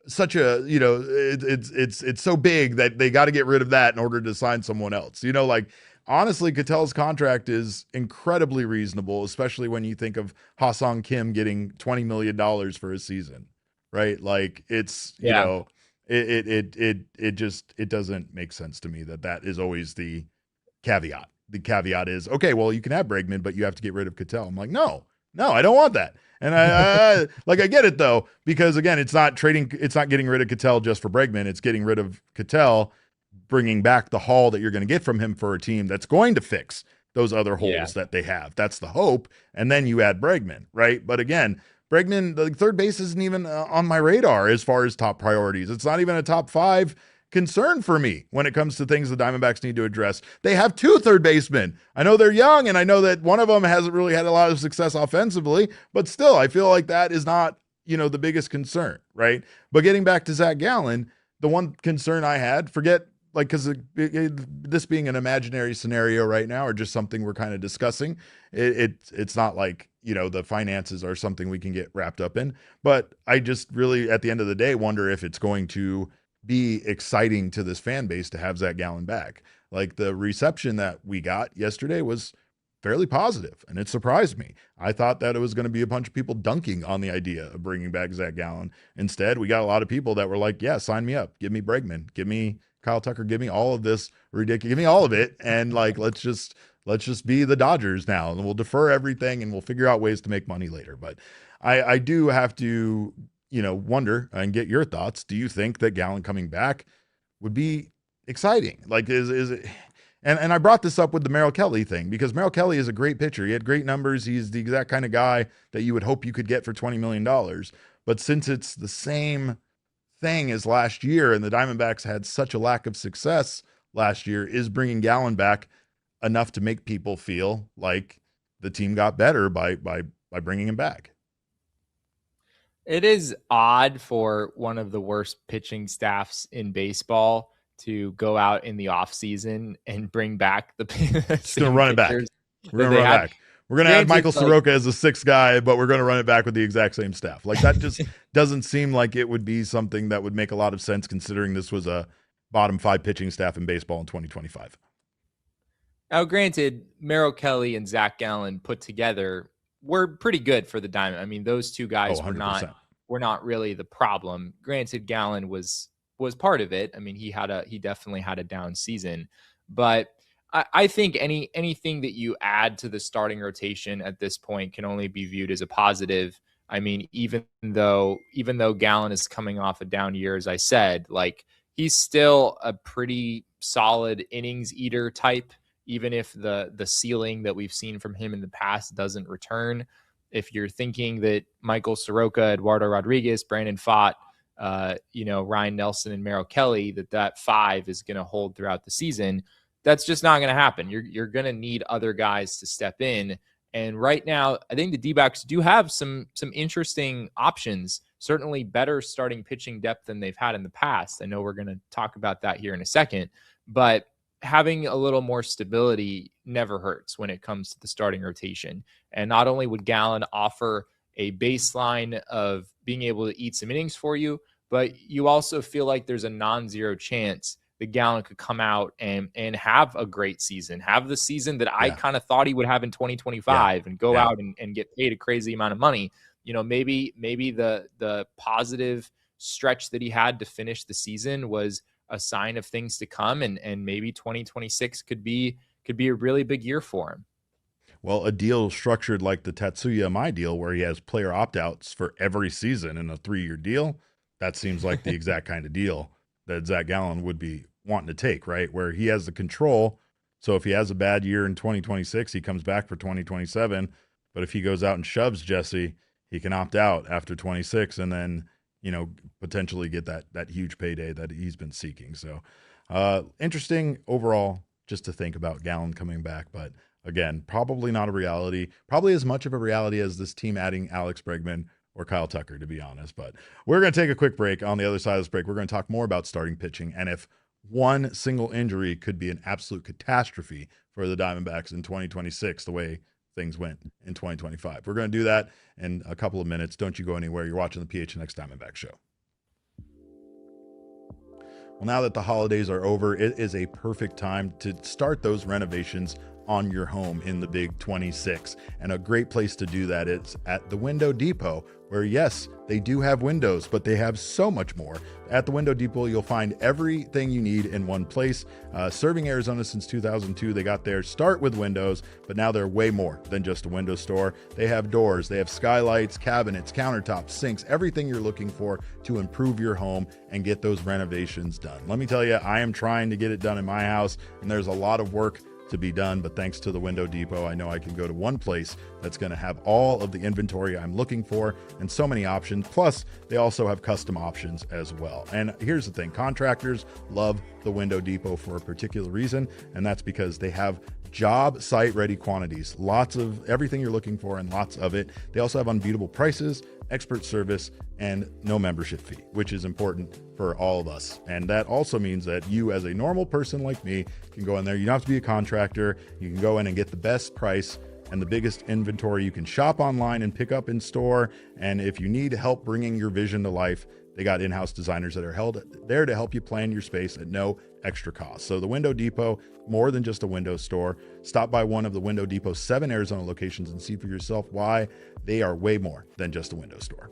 such a, it's so big that they got to get rid of that in order to sign someone else. Like honestly, Ketel's contract is incredibly reasonable, especially when you think of Ha-Sung Kim getting $20 million for a season, right? Like it's, it doesn't make sense to me that is always the caveat. The caveat is, okay, well, you can have Bregman, but you have to get rid of Ketel. I'm like, no, I don't want that. And I get it though, because again, it's not getting rid of Ketel just for Bregman. It's getting rid of Ketel, bringing back the haul that you're going to get from him for a team that's going to fix those other holes that they have. That's the hope. And then you add Bregman, right? But again, Bregman, the third base isn't even on my radar as far as top priorities. It's not even a top 5 concern for me when it comes to things the Diamondbacks need to address. They have 2 third basemen. I know they're young, and I know that one of them hasn't really had a lot of success offensively, but still, I feel like that is not, the biggest concern, right? But getting back to Zack Gallen, the one concern I had, forget like, because this being an imaginary scenario right now, or just something we're kind of discussing, it's not like, the finances are something we can get wrapped up in. But I just really, at the end of the day, wonder if it's going to be exciting to this fan base to have Zack Gallen back. Like, the reception that we got yesterday was fairly positive, and it surprised me. I thought that it was going to be a bunch of people dunking on the idea of bringing back Zack Gallen. Instead, we got a lot of people that were like, yeah, sign me up. Give me Bregman. Give me Kyle Tucker. Give me all of this ridiculous. Give me all of it. And like, let's just be the Dodgers now, and we'll defer everything and we'll figure out ways to make money later. But I do have to, wonder and get your thoughts. Do you think that Gallen coming back would be exciting? Like, is it? And I brought this up with the Merrill Kelly thing, because Merrill Kelly is a great pitcher. He had great numbers. He's the exact kind of guy that you would hope you could get for $20 million. But since it's the same thing as last year, and the Diamondbacks had such a lack of success last year, is bringing Gallen back enough to make people feel like the team got better by bringing him back? It is odd for one of the worst pitching staffs in baseball to go out in the offseason and bring back the just going to run it back. We're going to run it back. We're going to add Michael Soroka as the sixth guy, but we're going to run it back with the exact same staff. Like, that just doesn't seem like it would be something that would make a lot of sense, considering this was a bottom 5 pitching staff in baseball in 2025. Now, granted, Merrill Kelly and Zack Gallen put together were pretty good for the Diamond. I mean, those two guys were not really the problem. Granted, Gallen was part of it. I mean, he definitely had a down season, but I think anything that you add to the starting rotation at this point can only be viewed as a positive. I mean, even though Gallen is coming off a down year, as I said, like, he's still a pretty solid innings eater type, even if the ceiling that we've seen from him in the past doesn't return. If you're thinking that Michael Soroka, Eduardo Rodriguez, Brandon Pfaadt, Ryan Nelson and Merrill Kelly, that 5 is going to hold throughout the season, that's just not going to happen. You're going to need other guys to step in. And right now, I think the D-backs do have some interesting options, certainly better starting pitching depth than they've had in the past. I know we're going to talk about that here in a second, but having a little more stability never hurts when it comes to the starting rotation. And not only would Gallen offer a baseline of being able to eat some innings for you, but you also feel like there's a non-zero chance that Gallen could come out and have a great season, have the season that I kind of thought he would have in 2025 and go out and get paid a crazy amount of money. Maybe the positive stretch that he had to finish the season was a sign of things to come, and maybe 2026 could be a really big year for him. Well, a deal structured like the Tatsuya Amai deal, where he has player opt-outs for every season in a 3-year deal, that seems like the exact kind of deal that Zack Gallen would be wanting to take, right? Where he has the control. So if he has a bad year in 2026, he comes back for 2027. But if he goes out and shoves Jesse, he can opt out after 26 and then, potentially get that huge payday that he's been seeking. So interesting overall, just to think about Gallen coming back. But again, probably not a reality, probably as much of a reality as this team adding Alex Bregman or Kyle Tucker, to be honest. But we're going to take a quick break. On the other side of this break, we're going to talk more about starting pitching and if one single injury could be an absolute catastrophe for the Diamondbacks in 2026, the way things went in 2025. We're going to do that in a couple of minutes. Don't you go anywhere. You're watching the PHNX Diamondback Show. Well, now that the holidays are over, it is a perfect time to start those renovations on your home in the Big 26. And a great place to do that is at the Window Depot, where yes, they do have windows, but they have so much more. At the Window Depot, you'll find everything you need in one place. Serving Arizona since 2002, they got their start with windows, but now they're way more than just a window store. They have doors, they have skylights, cabinets, countertops, sinks, everything you're looking for to improve your home and get those renovations done. Let me tell you, I am trying to get it done in my house, and there's a lot of work to be done, but thanks to the Window Depot, I know I can go to one place that's going to have all of the inventory I'm looking for and so many options. Plus, they also have custom options as well. And here's the thing, contractors love the Window Depot for a particular reason, and that's because they have job site ready quantities, lots of everything you're looking for and lots of it. They also have unbeatable prices, expert service, and no membership fee, which is important for all of us. And that also means that you, as a normal person like me, can go in there. You don't have to be a contractor. You can go in and get the best price and the biggest inventory. You can shop online and pick up in store. And if you need help bringing your vision to life, they got in-house designers that are there to help you plan your space at no extra cost. So the Window Depot, more than just a window store. Stop by one of the Window Depot's 7 Arizona locations and see for yourself why they are way more than just a window store.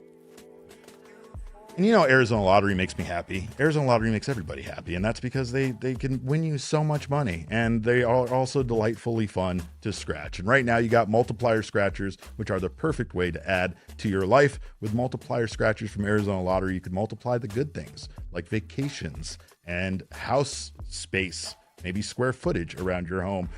And Arizona Lottery makes me happy. Arizona Lottery makes everybody happy, and that's because they can win you so much money, and they are also delightfully fun to scratch. And right now you got multiplier scratchers, which are the perfect way to add to your life. With multiplier scratchers from Arizona Lottery, you can multiply the good things like vacations and house space, maybe square footage around your home.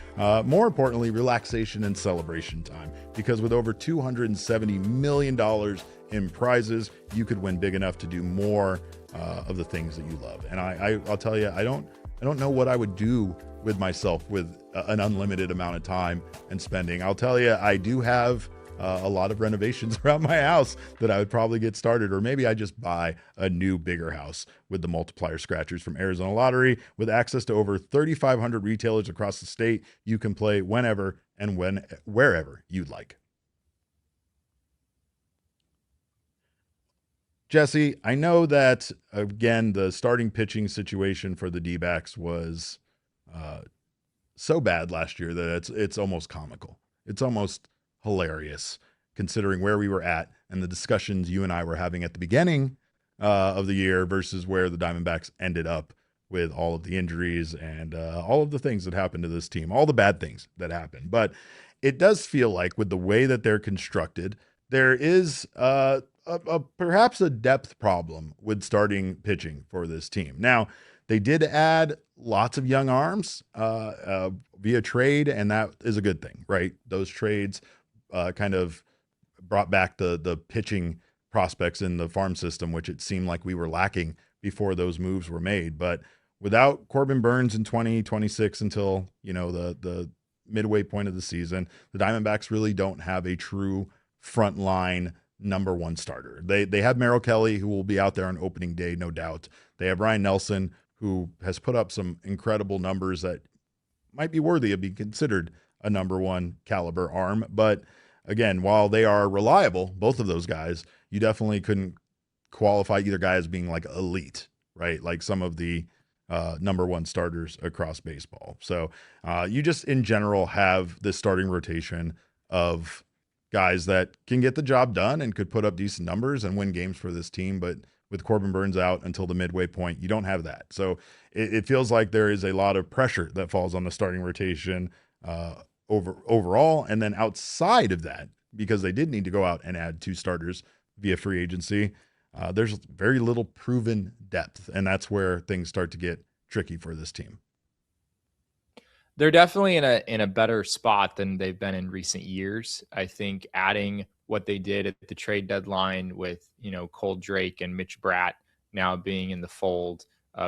More importantly, relaxation and celebration time, because with over $270 million in prizes, you could win big enough to do more of the things that you love. And I'll tell you, I don't know what I would do with myself with an unlimited amount of time and spending. I'll tell you, I do have a lot of renovations around my house that I would probably get started, or maybe I just buy a new, bigger house with the multiplier scratchers from Arizona Lottery. With access to over 3,500 retailers across the state, you can play whenever and wherever you'd like. Jesse, I know that, again, the starting pitching situation for the D-backs was so bad last year that it's almost comical. It's almost hilarious considering where we were at and the discussions you and I were having at the beginning of the year versus where the Diamondbacks ended up with all of the injuries and all of the things that happened to this team, all the bad things that happened. But it does feel like with the way that they're constructed, there is perhaps a depth problem with starting pitching for this team. Now, they did add lots of young arms via trade, and that is a good thing, right? Those trades kind of brought back the pitching prospects in the farm system, which it seemed like we were lacking before those moves were made. But without Corbin Burns in 2026 until, the midway point of the season, the Diamondbacks really don't have a true frontline number one starter. They have Merrill Kelly, who will be out there on opening day, no doubt. They have Ryan Nelson, who has put up some incredible numbers that might be worthy of being considered a number one caliber arm. But again, while they are reliable, both of those guys, you definitely couldn't qualify either guy as being like elite, right? Like some of the number one starters across baseball. So you just in general have this starting rotation of guys that can get the job done and could put up decent numbers and win games for this team. But with Corbin Burns out until the midway point, you don't have that. So it feels like there is a lot of pressure that falls on the starting rotation overall. And then outside of that, because they did need to go out and add 2 starters via free agency, there's very little proven depth. And that's where things start to get tricky for this team. They're definitely in a better spot than they've been in recent years. I think adding what they did at the trade deadline with, Cole Drake and Mitch Bratt now being in the fold.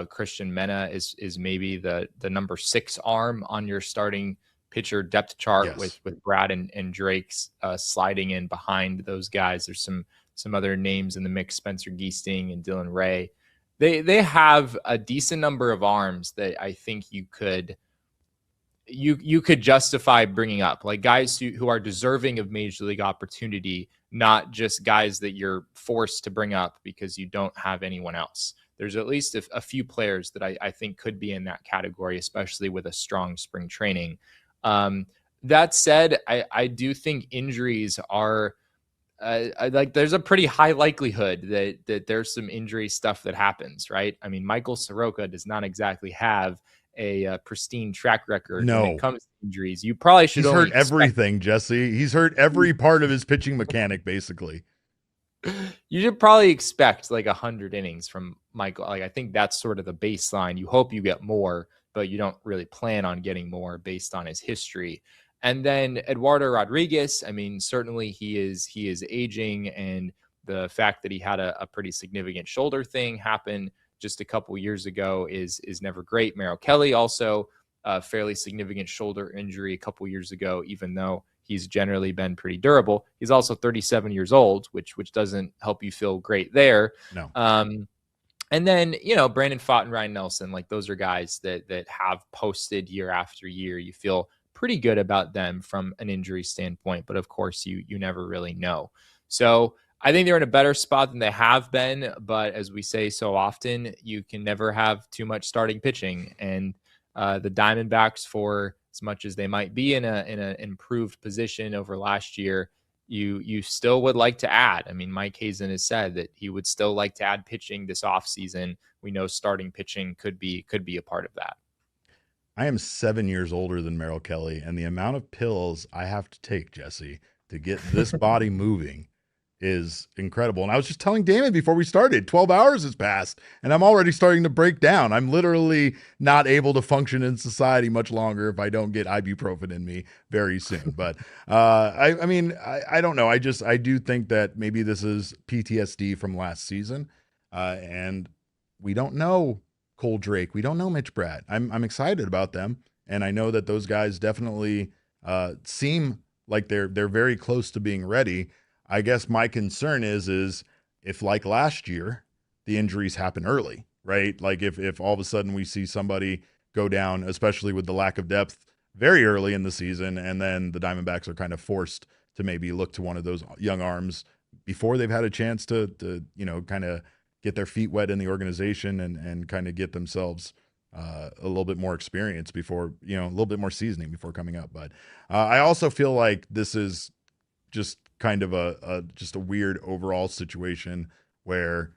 Christian Mena is maybe the number 6 arm on your starting pitcher depth chart. Yes. with Bratt and Drake's sliding in behind those guys. There's some other names in the mix, Spencer Geesting and Dylan Ray. They have a decent number of arms that I think you could justify bringing up, like guys who are deserving of major league opportunity, not just guys that you're forced to bring up because you don't have anyone else. There's at least a few players that I think could be in that category, especially with a strong spring training. That said, I do think injuries are there's a pretty high likelihood that there's some injury stuff that happens, right? I mean, Michael Soroka does not exactly have a pristine track record when it comes to injuries. You probably should. He's hurt everything, Jesse. He's hurt every part of his pitching mechanic, basically. You should probably expect like 100 innings from Michael. Like, I think that's sort of the baseline. You hope you get more, but you don't really plan on getting more based on his history. And then Eduardo Rodriguez, I mean, certainly he is aging, and the fact that he had a pretty significant shoulder thing happen just a couple years ago is never great. Merrill Kelly also a fairly significant shoulder injury a couple years ago, even though he's generally been pretty durable. He's also 37 years old, which doesn't help you feel great there. No. And then, Brandon Pfaadt and Ryan Nelson, like those are guys that have posted year after year. You feel pretty good about them from an injury standpoint, but of course you never really know. So I think they're in a better spot than they have been, but as we say so often, you can never have too much starting pitching. And the Diamondbacks, for as much as they might be in an improved position over last year, you still would like to add. I mean, Mike Hazen has said that he would still like to add pitching this offseason. We know starting pitching could be a part of that. I am 7 years older than Merrill Kelly, and the amount of pills I have to take, Jesse, to get this body moving is incredible. And I was just telling Damon before we started, 12 hours has passed and I'm already starting to break down. I'm literally not able to function in society much longer if I don't get ibuprofen in me very soon. But I don't know. I do think that maybe this is PTSD from last season. And we don't know Cole Drake. We don't know Mitch Bratt. I'm excited about them. And I know that those guys definitely seem like they're very close to being ready. I guess my concern is if, like last year, the injuries happen early, right? Like if all of a sudden we see somebody go down, especially with the lack of depth very early in the season, and then the Diamondbacks are kind of forced to maybe look to one of those young arms before they've had a chance to kind of get their feet wet in the organization and kind of get themselves a little bit more experience before, a little bit more seasoning before coming up. But I also feel like this is just kind of just a weird overall situation where,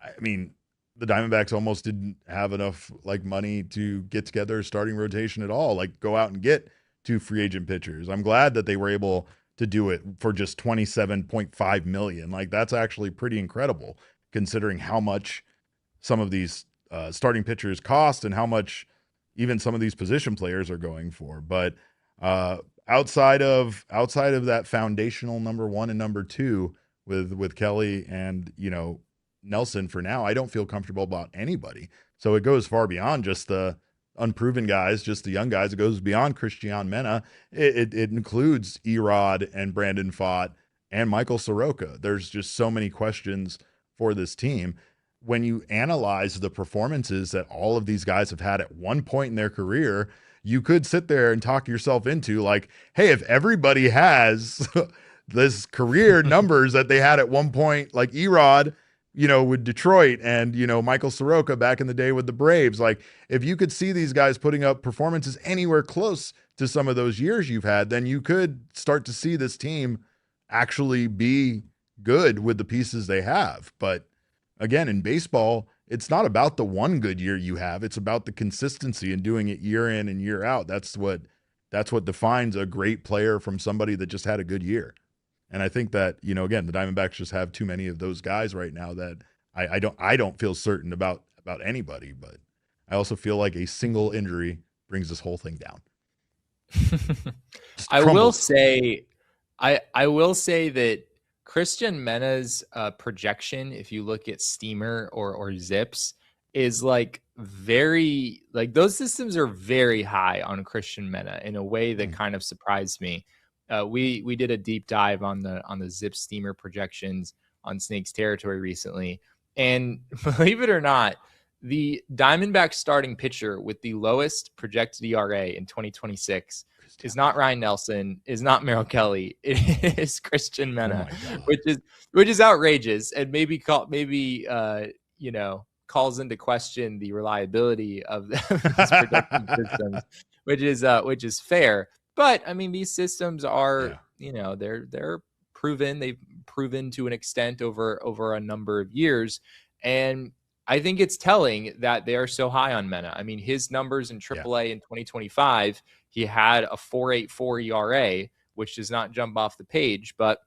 I mean, the Diamondbacks almost didn't have enough money to get together a starting rotation at all, go out and get 2 free agent pitchers. I'm glad that they were able to do it for just $27.5 million. That's actually pretty incredible considering how much some of these starting pitchers cost and how much even some of these position players are going for. But outside of that foundational number 1 and number 2 with Kelly and Nelson, for now, I don't feel comfortable about anybody. So it goes far beyond just the unproven guys, just the young guys. It goes beyond Christian Mena. It includes Erod and Brandon Pfaadt and Michael Soroka. There's just so many questions for this team. When you analyze the performances that all of these guys have had at one point in their career, you could sit there and talk yourself into hey, if everybody has this career numbers that they had at one point, like Erod, with Detroit and, Michael Soroka back in the day with the Braves, if you could see these guys putting up performances anywhere close to some of those years you've had, then you could start to see this team actually be good with the pieces they have. But again, in baseball, it's not about the one good year you have. It's about the consistency and doing it year in and year out. That's what defines a great player from somebody that just had a good year. And I think that, again, the Diamondbacks just have too many of those guys right now that I don't feel certain about anybody, but I also feel like a single injury brings this whole thing down. I will say that Christian Mena's projection, if you look at Steamer or Zips, is very those systems are very high on Christian Mena in a way that kind of surprised me. We did a deep dive on the Zip Steamer projections on Snakes Territory recently, and believe it or not, the Diamondbacks starting pitcher with the lowest projected ERA in 2026 is not Ryan Nelson, is not Merrill Kelly. It is Christian Mena, which is outrageous, and maybe calls into question the reliability of these production systems, which is fair. But I mean, these systems are they're proven. They've proven to an extent over a number of years, and I think it's telling that they are so high on Mena. I mean, his numbers in AAA in 2025, he had a 4.84 ERA, which does not jump off the page. But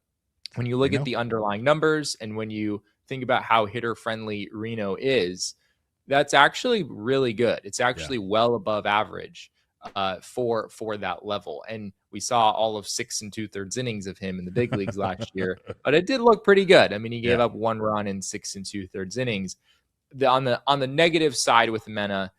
when you look at the underlying numbers and when you think about how hitter-friendly Reno is, that's actually really good. It's actually well above average for that level. And we saw all of 6 2/3 innings of him in the big leagues last year, but it did look pretty good. I mean, he gave up 1 run in 6 2/3 innings. On the negative side with Mena,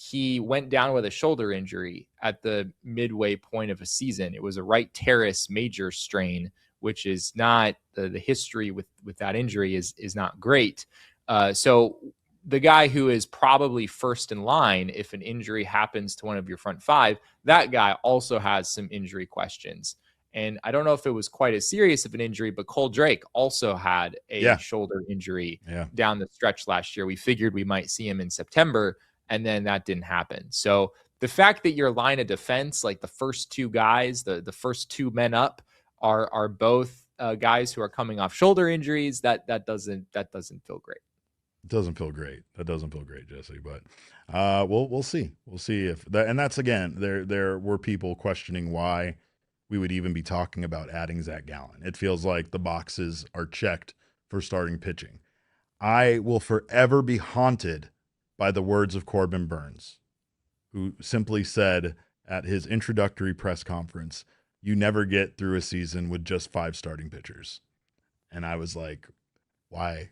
he went down with a shoulder injury at the midway point of a season. It was a right teres major strain, which is not the history with that injury is not great. So the guy who is probably first in line if an injury happens to one of your front five, that guy also has some injury questions. And I don't know if it was quite as serious of an injury, but Cole Drake also had a shoulder injury down the stretch last year. We figured we might see him in September, and then that didn't happen. So the fact that your line of defense, like the first two guys, the first two men up, are both guys who are coming off shoulder injuries, that doesn't feel great. It doesn't feel great. That doesn't feel great, Jesse. But we'll see. We'll see if that. And that's, again, there were people questioning why we would even be talking about adding Zack Gallen. It feels like the boxes are checked for starting pitching. I will forever be haunted by the words of Corbin Burns, who simply said at his introductory press conference, "You never get through a season with just 5 starting pitchers." And I was like, why?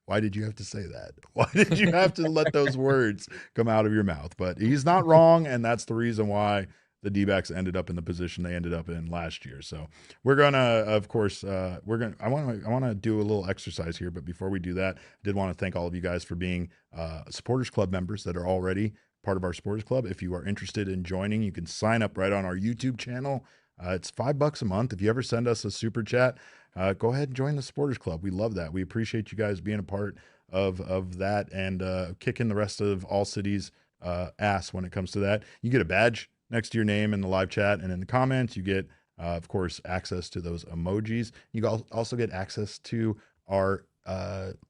Why did you have to say that? Why did you have to let those words come out of your mouth? But he's not wrong, and that's the reason why the D-backs ended up in the position they ended up in last year. So we're gonna, of course, I want to do a little exercise here. But before we do that, I did want to thank all of you guys for being Supporters Club members that are already part of our Supporters Club. If you are interested in joining, you can sign up right on our YouTube channel. It's $5 a month. If you ever send us a super chat, go ahead and join the Supporters Club. We love that. We appreciate you guys being a part of that and kicking the rest of ALLCITY's ass when it comes to that. You get a badge next to your name in the live chat and in the comments. You get, of course, access to those emojis. You also get access to our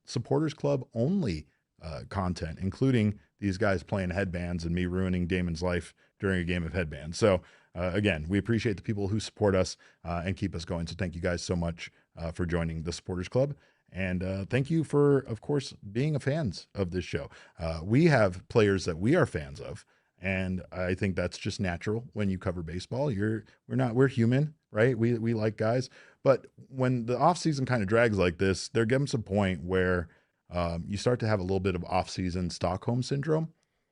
Supporters Club only content, including these guys playing headbands and me ruining Damon's life during a game of headbands. So again, we appreciate the people who support us and keep us going. So thank you guys so much for joining the Supporters Club. And thank you for, of course, being fans of this show. We have players that we are fans of, and I think that's just natural when you cover baseball. We're human, right? We like guys. But when the offseason kind of drags like this, there comes a point where you start to have a little bit of offseason Stockholm syndrome,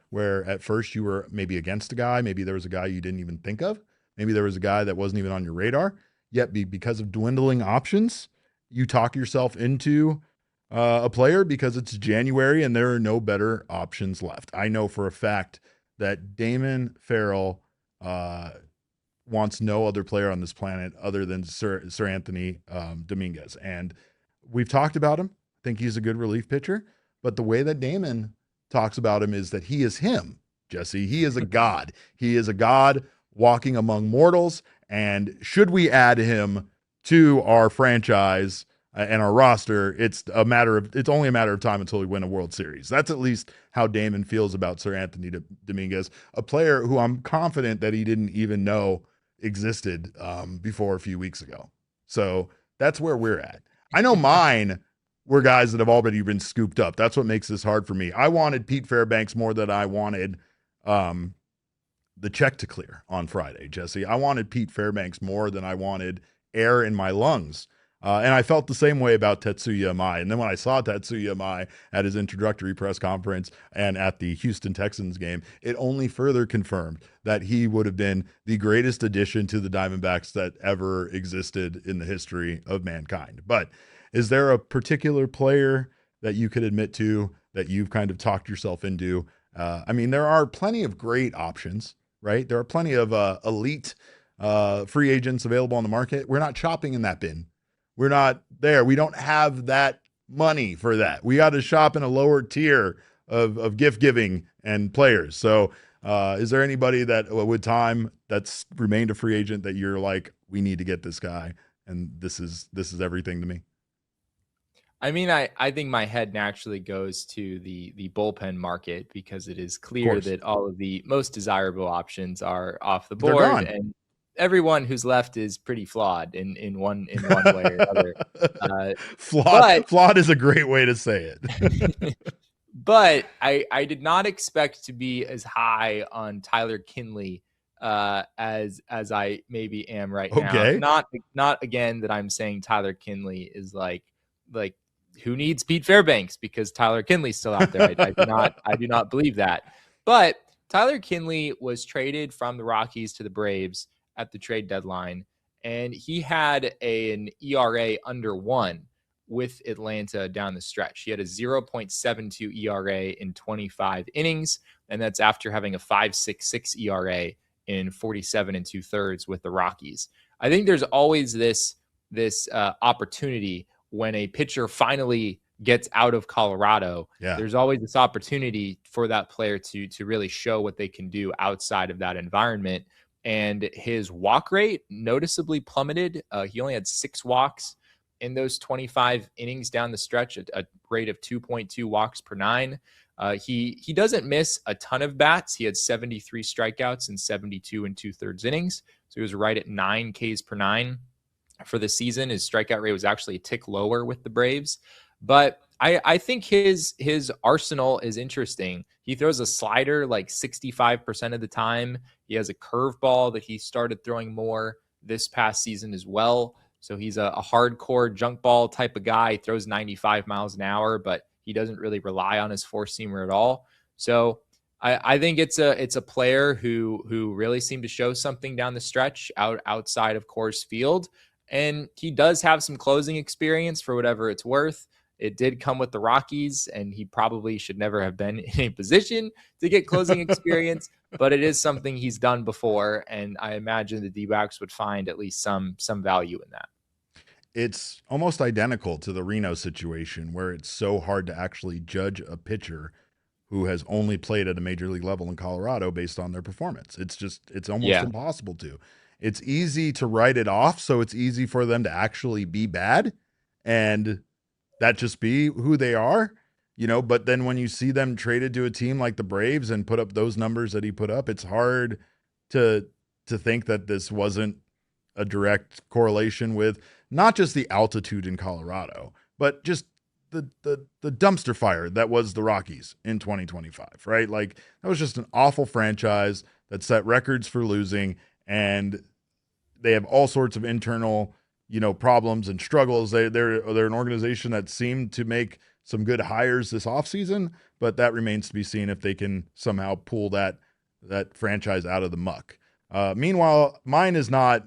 where at first you were maybe against a guy, maybe there was a guy you didn't even think of, maybe there was a guy that wasn't even on your radar, yet because of dwindling options, you talk yourself into a player because it's January and there are no better options left. I know for a fact that Damon Fairall wants no other player on this planet other than Sir Anthony Dominguez. And we've talked about him. I think he's a good relief pitcher, but the way that Damon talks about him is that he is him, Jesse. He is a god. He is a god walking among mortals. And should we add him to our franchise and our roster, it's only a matter of time until we win a World Series. That's at least how Damon feels about Sir Anthony Dominguez, a player who I'm confident that he didn't even know existed before a few weeks ago. So that's where we're at. I know mine were guys that have already been scooped up. That's what makes this hard for me. I wanted Pete Fairbanks more than I wanted the check to clear on Friday, Jesse. I wanted Pete Fairbanks more than I wanted air in my lungs. And I felt the same way about Tetsuya Amai. And then when I saw Tetsuya Amai at his introductory press conference and at the Houston Texans game, it only further confirmed that he would have been the greatest addition to the Diamondbacks that ever existed in the history of mankind. But is there a particular player that you could admit to that you've kind of talked yourself into? I mean, there are plenty of great options, right? There are plenty of elite free agents available on the market. We're not shopping in that bin. We're not there. We don't have that money for that. We got to shop in a lower tier of gift giving and players. So is there anybody that with time that's remained a free agent that you're like, we need to get this guy, and this is everything to me? I mean, I think my head naturally goes to the bullpen market because it is clear that all of the most desirable options are off the board, and everyone who's left is pretty flawed in one way or another. Flawed is a great way to say it. But I did not expect to be as high on Tyler Kinley as I maybe am right now. Not again that I'm saying Tyler Kinley is like who needs Pete Fairbanks because Tyler Kinley's still out there. I do not believe that. But Tyler Kinley was traded from the Rockies to the Braves at the trade deadline, and he had an ERA under 1 with Atlanta down the stretch. He had a 0.72 ERA in 25 innings, and that's after having a 5.66 ERA in 47 2/3 with the Rockies. I think there's always this opportunity when a pitcher finally gets out of Colorado. Yeah. There's always this opportunity for that player to really show what they can do outside of that environment. And his walk rate noticeably plummeted. He only had 6 walks in those 25 innings down the stretch, a rate of 2.2 walks per 9. He doesn't miss a ton of bats. He had 73 strikeouts in 72 2/3 innings. So he was right at 9 Ks per 9 for the season. His strikeout rate was actually a tick lower with the Braves. But I think his arsenal is interesting. He throws a slider like 65% of the time. He has a curveball that he started throwing more this past season as well. So he's a hardcore junk ball type of guy. He throws 95 miles an hour, but he doesn't really rely on his four-seamer at all. So I think it's a player who really seemed to show something down the stretch outside of Coors Field. And he does have some closing experience for whatever it's worth. It did come with the Rockies, and he probably should never have been in a position to get closing experience, but it is something he's done before, and I imagine the D-backs would find at least some value in that. It's almost identical to the Reno situation, where it's so hard to actually judge a pitcher who has only played at a major league level in Colorado based on their performance. It's almost impossible to. It's easy to write it off, so it's easy for them to actually be bad and that just be who they are, but then when you see them traded to a team like the Braves and put up those numbers that he put up, it's hard to think that this wasn't a direct correlation with not just the altitude in Colorado, but just the dumpster fire that was the Rockies in 2025, right? Like, that was just an awful franchise that set records for losing, and they have all sorts of internal problems and struggles. They're an organization that seemed to make some good hires this offseason, but that remains to be seen if they can somehow pull that franchise out of the muck. Meanwhile, mine is not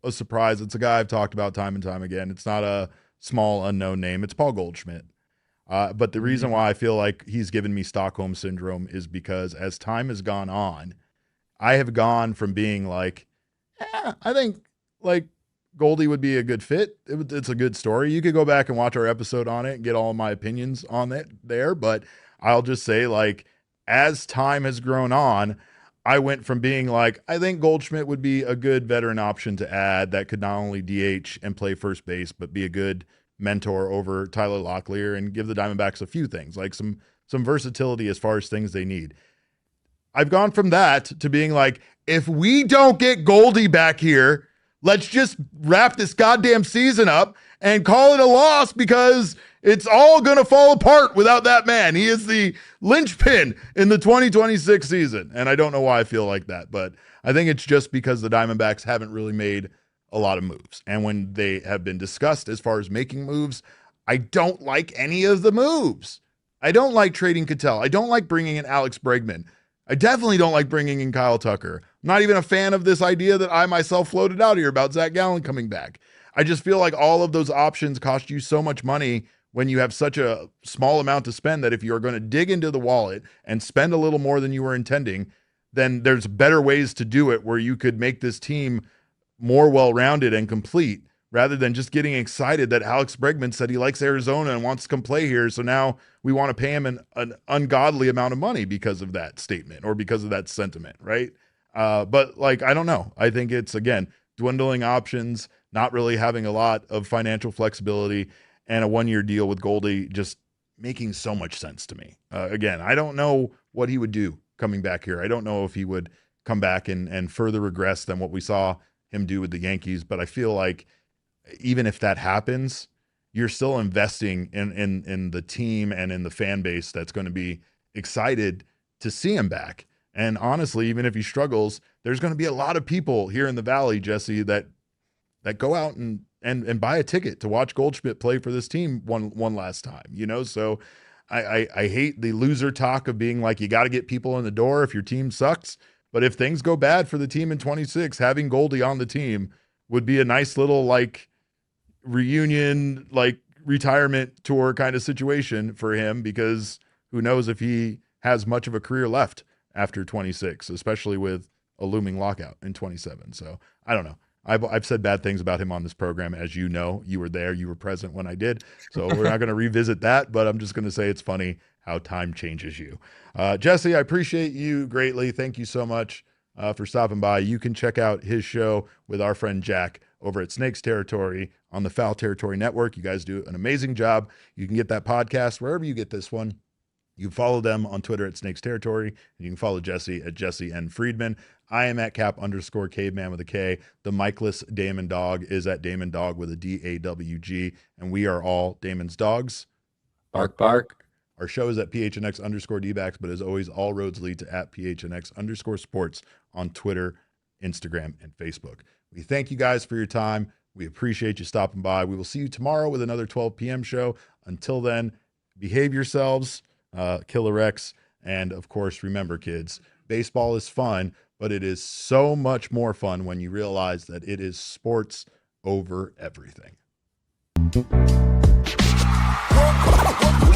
a surprise. It's a guy I've talked about time and time again. It's not a small unknown name. It's Paul Goldschmidt. But the reason why I feel like he's given me Stockholm Syndrome is because as time has gone on, I have gone from being like, I think like Goldie would be a good fit. It's a good story. You could go back and watch our episode on it and get all my opinions on it there. But I'll just say, like, as time has grown on, I went from being like, I think Goldschmidt would be a good veteran option to add that could not only DH and play first base, but be a good mentor over Tyler Locklear and give the Diamondbacks a few things, like some versatility as far as things they need. I've gone from that to being like, if we don't get Goldie back here, let's just wrap this goddamn season up and call it a loss because it's all going to fall apart without that man. He is the linchpin in the 2026 season. And I don't know why I feel like that, but I think it's just because the Diamondbacks haven't really made a lot of moves. And when they have been discussed as far as making moves, I don't like any of the moves. I don't like trading Cattell. I don't like bringing in Alex Bregman. I definitely don't like bringing in Kyle Tucker. I'm not even a fan of this idea that I myself floated out here about Zack Gallen coming back. I just feel like all of those options cost you so much money when you have such a small amount to spend that if you're going to dig into the wallet and spend a little more than you were intending, then there's better ways to do it where you could make this team more well-rounded and complete rather than just getting excited that Alex Bregman said he likes Arizona and wants to come play here. So now we want to pay him an ungodly amount of money because of that statement or because of that sentiment, right? But like, I don't know. I think it's, again, dwindling options, not really having a lot of financial flexibility, and a one-year deal with Goldie just making so much sense to me. Again, I don't know what he would do coming back here. I don't know if he would come back and further regress than what we saw him do with the Yankees, but I feel like even if that happens, you're still investing in the team and in the fan base that's going to be excited to see him back. And honestly, even if he struggles, there's going to be a lot of people here in the Valley, Jesse, that go out and buy a ticket to watch Goldschmidt play for this team one last time, So I hate the loser talk of being like, you got to get people in the door if your team sucks. But if things go bad for the team in 26, having Goldie on the team would be a nice little like reunion, like retirement tour kind of situation for him, because who knows if he has much of a career left after 26, especially with a looming lockout in 27. So I don't know. I've said bad things about him on this program. As you know, you were there, you were present when I did. So we're not going to revisit that, but I'm just going to say it's funny how time changes you. Jesse, I appreciate you greatly. Thank you so much for stopping by. You can check out his show with our friend Jack over at Snakes Territory on the Foul Territory Network. You guys do an amazing job. You can get that podcast wherever you get this one. You can follow them on Twitter at Snakes Territory, and you can follow Jesse at Jesse N. Friedman. I am at Cap_Caveman with a K. The Mikeless Damon Dog is at Damon Dog with a DAWG, and we are all Damon's dogs. Bark, bark. Our show is at PHNX D-backs, but as always, all roads lead to at PHNX sports on Twitter, Instagram, and Facebook. We thank you guys for your time. We appreciate you stopping by. We will see you tomorrow with another 12 p.m. show. Until then, behave yourselves, Killer X, and of course, remember, kids, baseball is fun, but it is so much more fun when you realize that it is sports over everything. We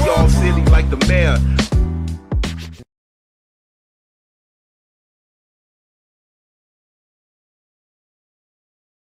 all silly like the mayor.